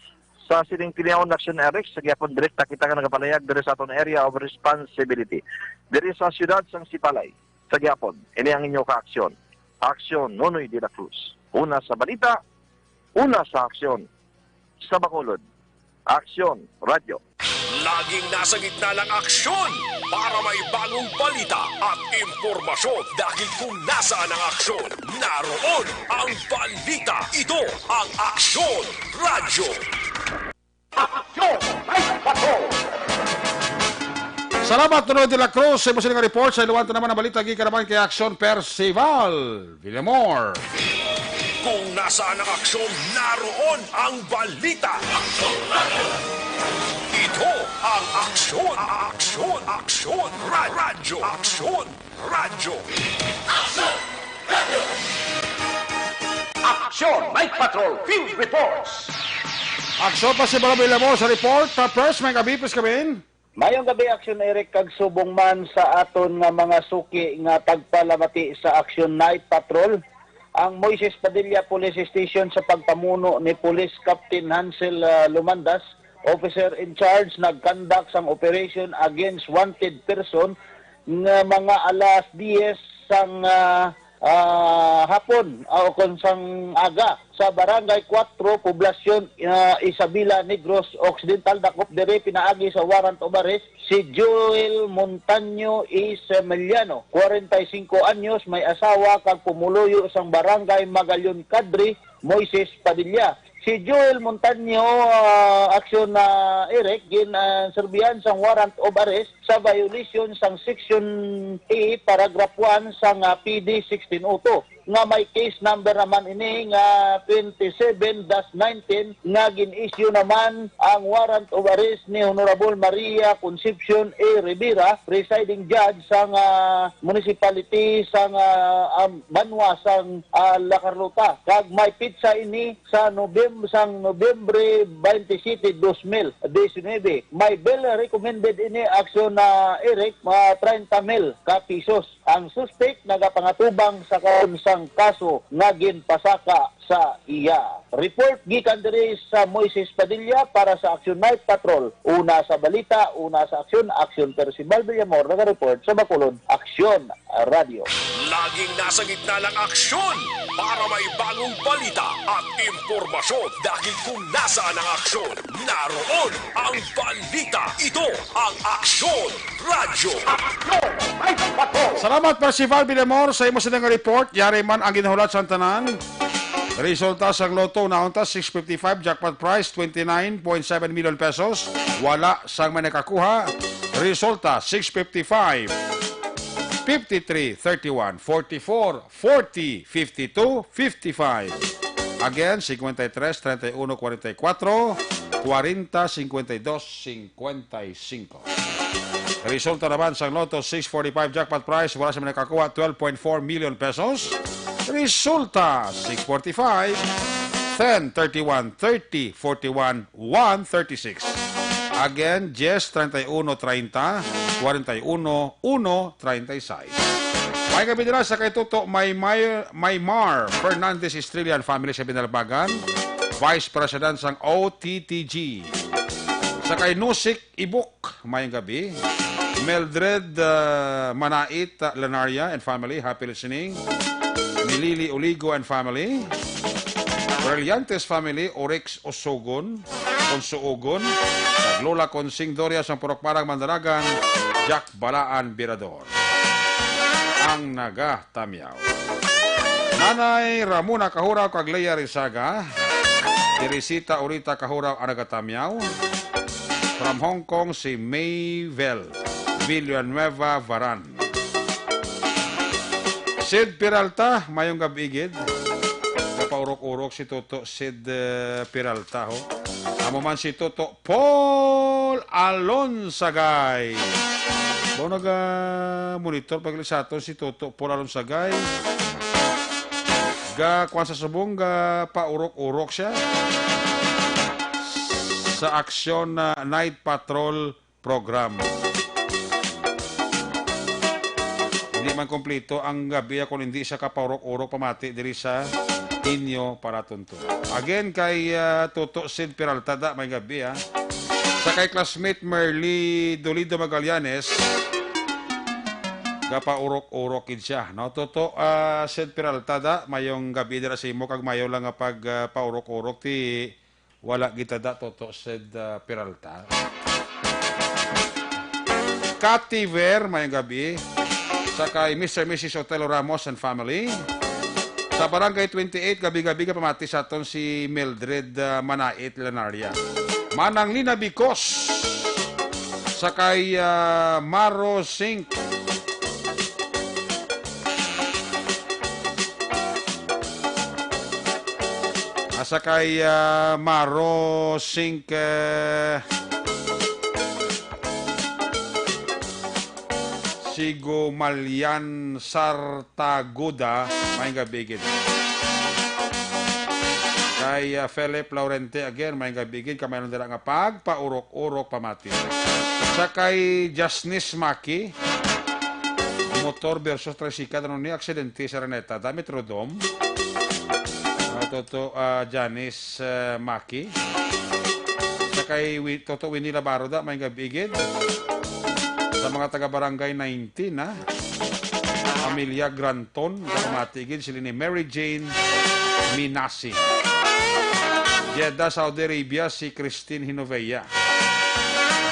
sa sining Tiliaon Action Eric sa gyapon direkta kita nga nagapalayag diri sa aton area of responsibility diri sa siyudad sang Sipalay sa gyapon. Ini ang inyo ka-aksyon. Aksyon Nonoy de la Cruz. Una sa balita, una sa aksyon. Sa Bacolod, Aksyon Radio. Laging nasa gitna ng aksyon para may bagong balita at impormasyon dahil kung nasaan ang aksyon, naroon ang balita. Ito ang Aksyon Radio. Aksyon Night Patrol! Salamat, Nonoy de la Cruz. Sa mga report sa iluwan naman ang balita gikan naman kay Aksyon Percival Villamor. Kung nasaan ang aksyon, naroon ang balita. Ito ang Aksyon Radio. Aksyon Radio. Aksyon Night Patrol Field Reports! Aksyon pa si Barabila mo sa report. First, may kabipis kami. Mayong gabi, Aksyon Eric, kag subong man sa aton nga mga suki nga tagpalamati sa Aksyon Night Patrol. Ang Moises Padilla Police Station sa pagpamuno ni Police Captain Hansel Lumandas, officer in charge, nag-conduct sang operation against wanted person nga mga alas 10 sang hapon o konsang aga sa Barangay 4, Poblasyon Isabela, Negros Occidental. Dakop dere pinaagi sa warrant of arrest si Joel Montaño Isemeliano, 45 anyos, may asawa kag pumuluyo sang Barangay Magayon Kadri, Moises Padilla. Si Joel Montaño, aksyon na Eric, serbihan sang warrant of arrest sa violation sang Section A, Paragraph 1 sang PD 1602. Nga may case number naman ini nga 27-19 nga gin-issue naman ang warrant of arrest ni Honorable Maria Concepcion A. Rivera, presiding judge sang municipality sang Banwa sang La Carlota. Kag may pitsa ini sa Nobyembre 27, 2019. May bail recommended ini aksyon na Eric 30,000 ka pesos. Ang suspect nagapangatubang sa kaunsang kaso nga ginpasaka sa iya. Report gikan diri sa Moises Padilla para sa Aksyon Night Patrol. Una sa balita, una sa aksyon, Aksyon Percival Villamor, nag-report sa Bacolod, Aksyon Radio. laging nasa gitna ng aksyon para may bagong balita at impormasyon dahil kung nasaan ang aksyon, naroon ang balita. Ito ang Aksyon Radyo. Salamat Percival Bilemor sa imo sinang report. Yari man ang ginahulat sa tanan. Resulta sa loto na unta 655 jackpot prize 29.7 million pesos. Wala sang may nakakuha. Resulta 655 53 31 44 40 52 55. Again 53 31 44 40 52 55. Resulta naman sa loto 645 jackpot prize. Wala sa may nakakuha 12.4 million pesos. Resulta 645 10 31 30 41 136. Again, 10 31 30 41 1 36. May gabi nila sa kay Toto Maymar Fernandez Estrellan family sa Binalbagan, Vice President sang OTTG. Sa kay Nusik Ibuk, may gabi. Mildred Manait Lenaria and family, happy listening. Milili Oligo and family. Brillantes family, Orex Osogon, Consuogon. Lola Consing Doria sa Purok-Parang Mandaragan, Jack Balaan Birador. Ang naga-tamyaw. Nanay Ramona Kahuraw Kagleya Rizaga. Teresita Urita Kahuraw ang naga-tamyaw. From Hong Kong si Mayvel Villanueva Varan. Sid Peralta, mayong gabigid. Kapaurok-urok si Toto Sid Peralta. Ho. Amo man si Toto Paul Alonsagay. Bo naga-monitor paglisaton si Toto Paul Alonsagay. Kuwan sa subong, paurok-urok siya. Sa aksyon na Night Patrol Program. Hindi man kompleto ang gabi kung hindi siya kapaurok-urok pamati diri sa inyo para tunto. Again kay Toto Sid Peralta da may gabi sa kay classmate Merly Dolido Magallanes gapaurok-urok kid siya no Toto Sid Peralta da mayong gabi dira sa imo kag mayo lang nga pag paurok-urok ti wala kita da Toto Sid Peralta. Kativer mayong gabi sa kay Mr. and Mrs. Otelo Ramos and family. Sa Barangay 28, gabi-gabi ka pamati sa aton si Mildred Manait Lenaria. Manang Lina Bicos. Sa kay Maro Sink. Sa kay Maro Sink Sigo Malyan Sartaguda, may gabigid. Kay Philip Laurente again, may gabigid, kamay nung dira nga pagpaurok-urok pamati. Sa kay Jasnis Maki, motor versus tricycle, ano ni aksidente sa Reneta, dami Trodom. Toto Janice Maki. Sa kay Toto Winnie Labaroda, may gabigid. Sa mga taga-barangay 19, Amelia Granton, kamatigid sila ni Mary Jane Minasi. Jeddah, Saudi Arabia, si Christine Hinovea.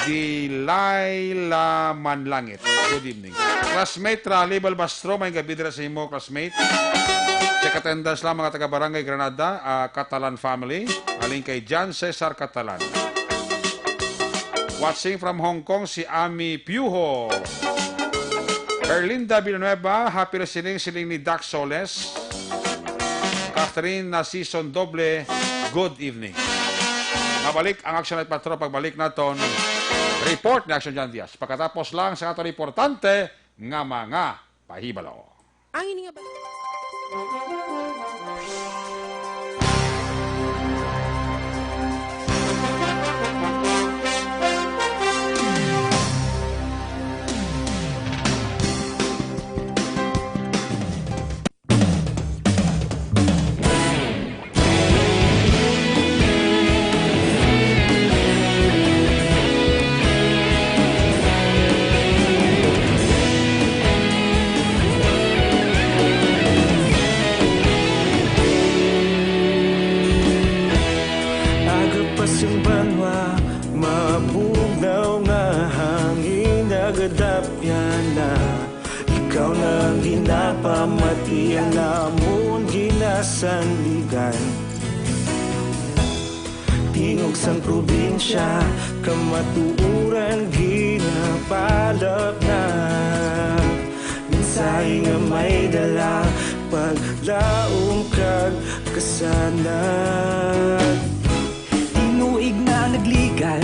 Dilayla Manlangit. Good evening. Classmate Raleigh Balbastro, may gabi dira sa imo, classmate. Check attendance lang mga taga-barangay Granada, Catalan family. Aling kay John Cesar Catalan. Watching from Hong Kong, si Ami Piuho. Erlinda Villanueva, happy listening ni Dax Soles. Catherine na season doble, good evening. Mabalik ang Action Night Patrol, pagbalik naton, report ni Action Jan Diaz. Pagkatapos lang sa ato importante nga mga pahibalo. Ang ini nga ba? pamatian namon ginasanligan. Tingog sang probinsya, kamatuuran ginapalap na. Minsay nga may dala, paglaong kag kasanag. Tinuig na nagligan,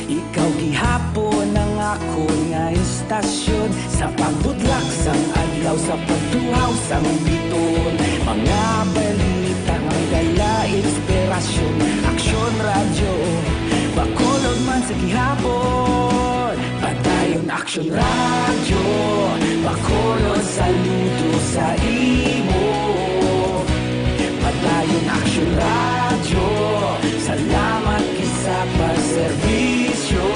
ikaw gihapon ang ako nga istasyon. Sa pagbudlak sang adlaw, sa pagtuhaw sang biton. Mga balita nga dala inspirasyon. Aksyon radyo, Bacolod man sa gihapon. Padayon Aksyon radyo, Bacolod saludo sa imo. Padayon Aksyon radyo, salamat kisa pagserbisyo.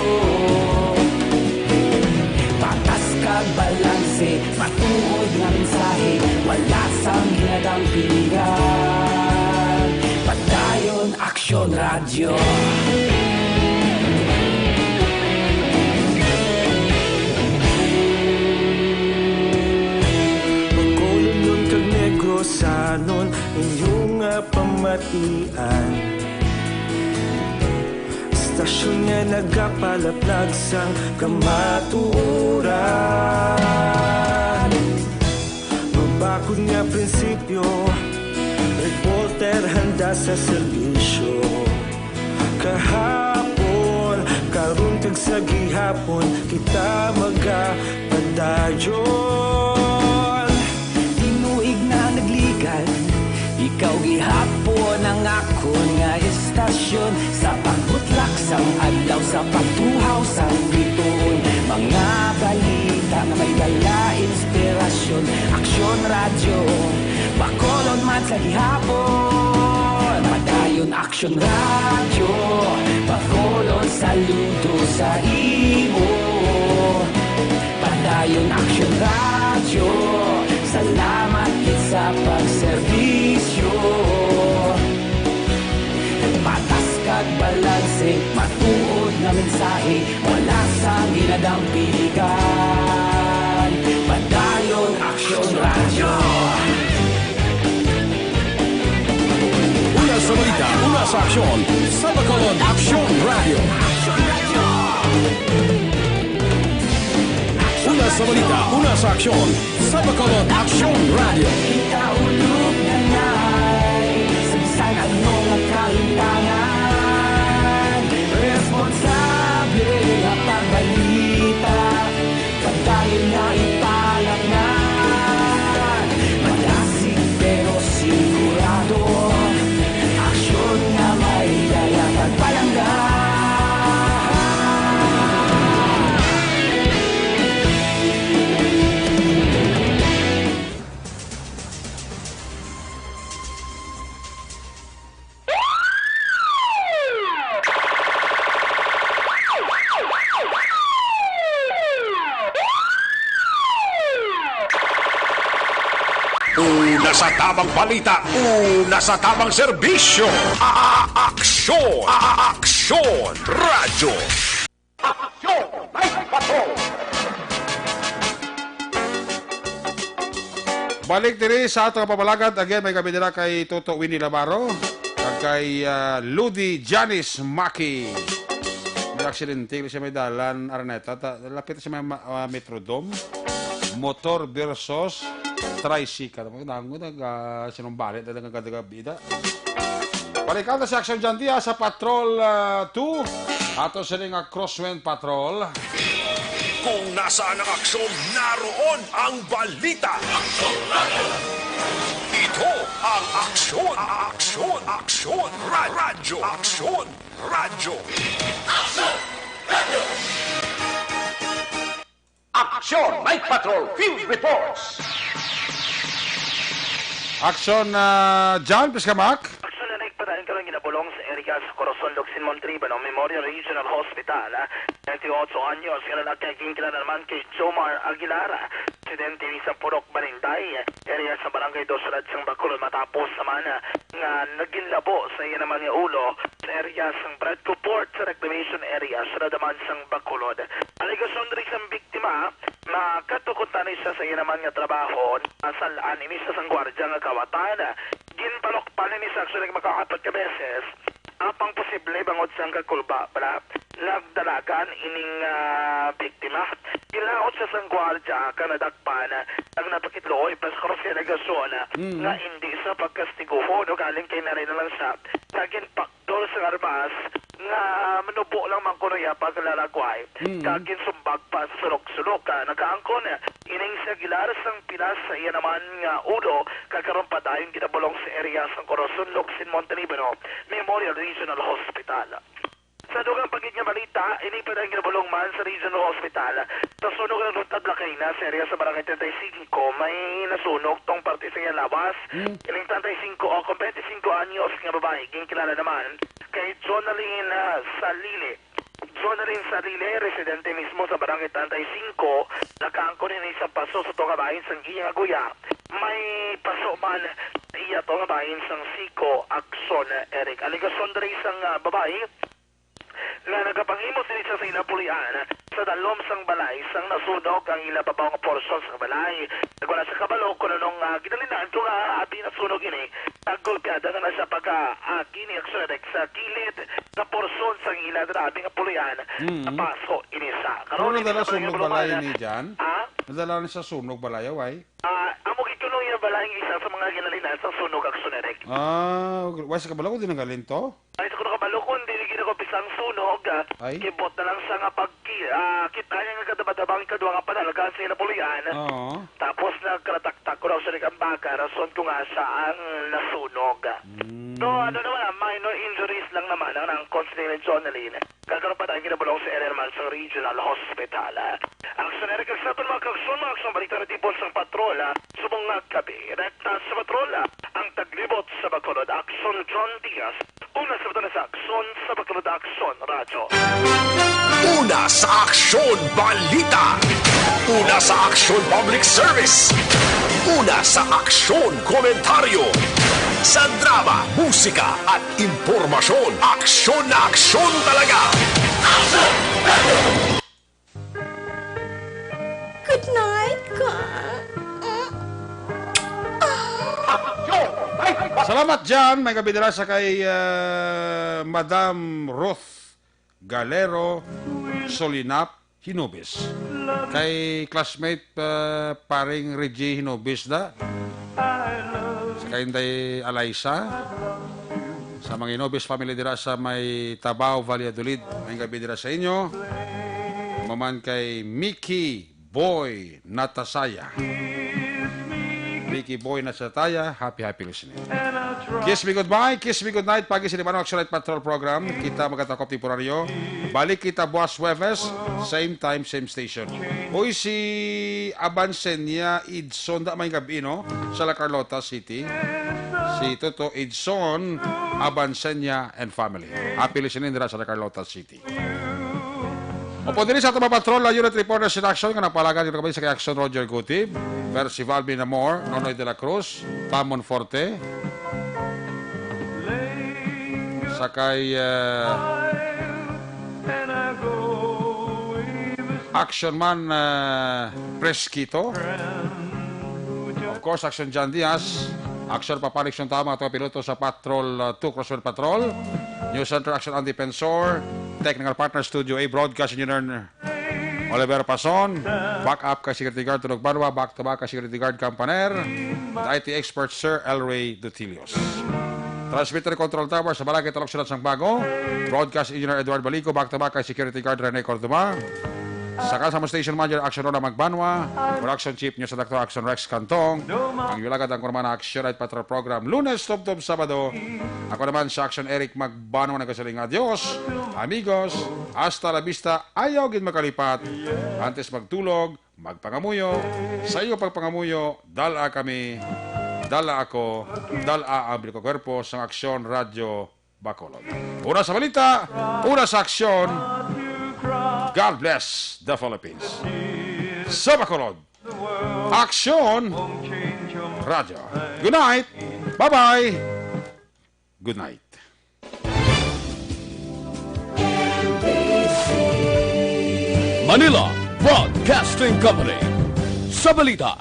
Patas kag balanse, matuod nga mensahe, wala sang ginadang pilihan. Padayon Aksyon radyo. Bacolod kag Negrosanon, inyong pamatian. Istasyon nga nagapalaplag sang kamatuoran. Mabakod nga prinsipyo, reporter handa sa serbisyo. Kahapon, karon kag sa gihapon, kita magapadayon. Tinuig na nagligan, ikaw gihapon ang ako nga istasyon. Sa pagbutlak sang adlaw, sa pagtuhaw sang biton. Mga balita na may dala inspirasyon. Aksyon radyo, Bacolod man sa gihapon. Padayon Aksyon radyo, Bacolod saludo sa imo. Padayon Aksyon radyo, salamat sa pagserbisyo. Patas kag balanse, matuod na mensahe, wala sang ginadang piligan. Padayon Aksyon radyo. Una sa balita, una sa aksyon, sa Bacolod Aksyon Radio. Una sa balita, una sa aksyon, sa Bacolod Aksyon Radio. Ikaulog na na'y sabisan ang mga kalintangan. Responsable na pagbalita, pagdayon na ipalak na. Malasig pero sigurado, aksyon na may dala pagpalanggan. Una sa tamang balita, una sa tamang serbisyo. Aksyon! Aksyon! Radyo! Aksyon! Night Patrol! Balik diri sa atong pabalagad. Again, may kami nila kay Toto Winnie Labaro at kay Ludi Janice Maki. May aksidente siya may dalan Araneta. Lapit siya may Metrodome. Motor versus tricycle. Nango sinumbalik na nagkagabida. Palikal na si Aksyon dyan diya sa Patrol 2. Ato sila nga Crosswind Patrol. Kung nasaan ang aksyon, naroon ang balita. Ito ang aksyon, aksyon, aksyon, radyo, aksyon, radyo. Aksyon! Radyo! Aksyon! Night Patrol Field Reports! Aksyon John Piskamak. Aksyon na nagpadayon ka lang ginabulong sa area sa Corazon, Locsin, Montriban, Memorial Regional Hospital. 28 anyos, kalalaki kilala naman kay Jomar Aguilara. Presidente sa Purok, Barinday, area sa Barangay Dosalat sang Bacolod matapos naman nga naging labo sa iya naman nga ulo sa area sang Bradco Port sa reclamation area sa Radaman sang Bacolod. Aligasyon rin sang biktima, Nakatukutan siya sa naman nga trabaho, nasalaan ini sa sangwardya nga kawatan. Ginpalokpan ini sa aksyon makakapat ka beses. Apang posible bangod sang kakulba para nagdalagan ining biktima. Gilaot sa sangwardya ka nadakpan ang napakitloy pas korupsyon negasyon nga hindi sa pagkastiguho no galing kay narin na lang siya. Kagin pakdol sa armas nga manubo lang man kuno ya paglalagway. Kagin sumbag pa sa sulok-sulok nagaangkon ining sa gilaras sang Pinas sa iya naman nga ulo kakaroon pa dayon ginabulong sa area sang Corazon Locsin Montalibano Memorial Regional Hospital. Sa dugang pagiging nga balita, ini pa dayon ginabulong man sa Regional Hospital. Sa sunog ng Runtad Lakayna sa area sa Barangay 35, may nasunog tong parte sa iya lawas. Iling 35 o 25 anyos nga babae, ginkilala naman kay Jonaline Salile. Jonaline Salile, residente mismo sa Barangay 35, nakaangko rin sa paso sa itong kabahin sang iya guya. May paso man iya itong kabahin sang Siko Akson Eric. Aligasyon rin isang babae nga nagapangimot din sa inapulian sa dalom sang balay sang nasunog ang ila babaw nga porsyon sa balay. Nagwala sa kabalo kung anong ginalinan kung abi na sunog ini naggolpeada na siya pagka kini aksyonek sa kilid na porsyon sang ila grabe nga pulian na paso ini sa. Ano nadala sunog balay ni Jan? Nadala na sa sunog balay, away? Amo gitunong yung balay isa sa mga ginalinan sa sunog aksyonek. Why sa kabalo ko din ang galin to? Ay, sa kuno kabalo ko, hindi ko pisang sunog. Kibot na lang sa nga kita niya nga kadabadabang kadwa nga panalagaan sa inapulian. Tapos nagkarataktak ko raw sa likang baka, rason ko nga saan nasunog. So, ano naman, minor injuries lang naman ang nang-consider ni Jonaline. Kakaroon pa tayong kinabulong sa area naman sa Regional Hospital. Ang sunere kagsaton mga kagsun, balita na tipon sa patrola, subong nagkabi, rekta sa patrola, ang taglibot sa Bacolod, Action John Diaz, una sa bato na sa Action sa Bacolod Action Radyo. Una sa Aksyon Balita. Una sa Aksyon Public Service. Una sa Aksyon Komentaryo. Sa drama, musika at impormasyon. Aksyon na aksyon talaga. Aksyon! Good night, Salamat dyan. May gabi nila sa kay Madam Ruth Galero Solinap Hinobis. Kay classmate paring Reggie Hinobis da. Sa kay Inday Alaysa. Sa mga Hinobis family dira sa may Tabao, Valladolid. May gabi nila sa inyo. Maman kay Mickey Boy Natasaya. Mickey Boy Natasaya, happy listening. Kiss me goodbye, kiss me goodnight. Pagi sa Limanong Action Light Patrol Program. Kita magkatakop temporaryo. Balik kita buwas Huwebes, same time, same station. Uy, si Abansenia Idson, da may gabi, no? Sa La Carlota City. Si Toto Idson, Abansenia and family. Happy listening dira sa La Carlota City. Opo din sa ito patrol, unit reporters in action, ka napalagan dito kami sa kay Action Roger Gutib, Percy Valvin Amor, Nonoy de la Cruz, Tamon Forte, sa kay Action Man Presquito, of course, Action John Diaz, Action Papanik Siyon Tama, ito piloto sa Patrol 2 Crosswell Patrol, News Center Action Andy Pensor, Technical Partner Studio A, Broadcast Engineer Oliver Pason, Backup kay Security Guard Tunog Barwa, Back to Back kay Security Guard Campaner, the IT Expert Sir Elray Dutilios. Transmitter Control Tower sa Balagay Talok Sulat Sang Bago, Broadcast Engineer Eduardo Balico, Back to Back kay Security Guard Rene Corduma, sa kasama Station Manager Action Rona Magbanwa, Production Chief News Dr. Action Rex Cantong, ang ilagad ang kurman na Action Light Patrol Program, Lunes, Tub-Tub, Sabado. Ako naman sa Action Eric Magbanwa, nagkasaling adios, amigos, hasta la vista, ayaw gin makalipat, antes magtulog, magpangamuyo, sa iyo pagpangamuyo, dala kami, dala ako, dala ang biliko kwerpo sa Action Radio Bacolod. Una sa balita, una sa aksyon, God bless the Philippines. Sa Bacolod, Action Radio. Good night. Bye-bye. Good night. Manila, Broadcasting Company. Sa balita,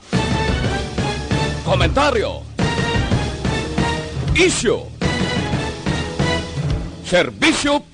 komentaryo, issue, serbisyo publiko.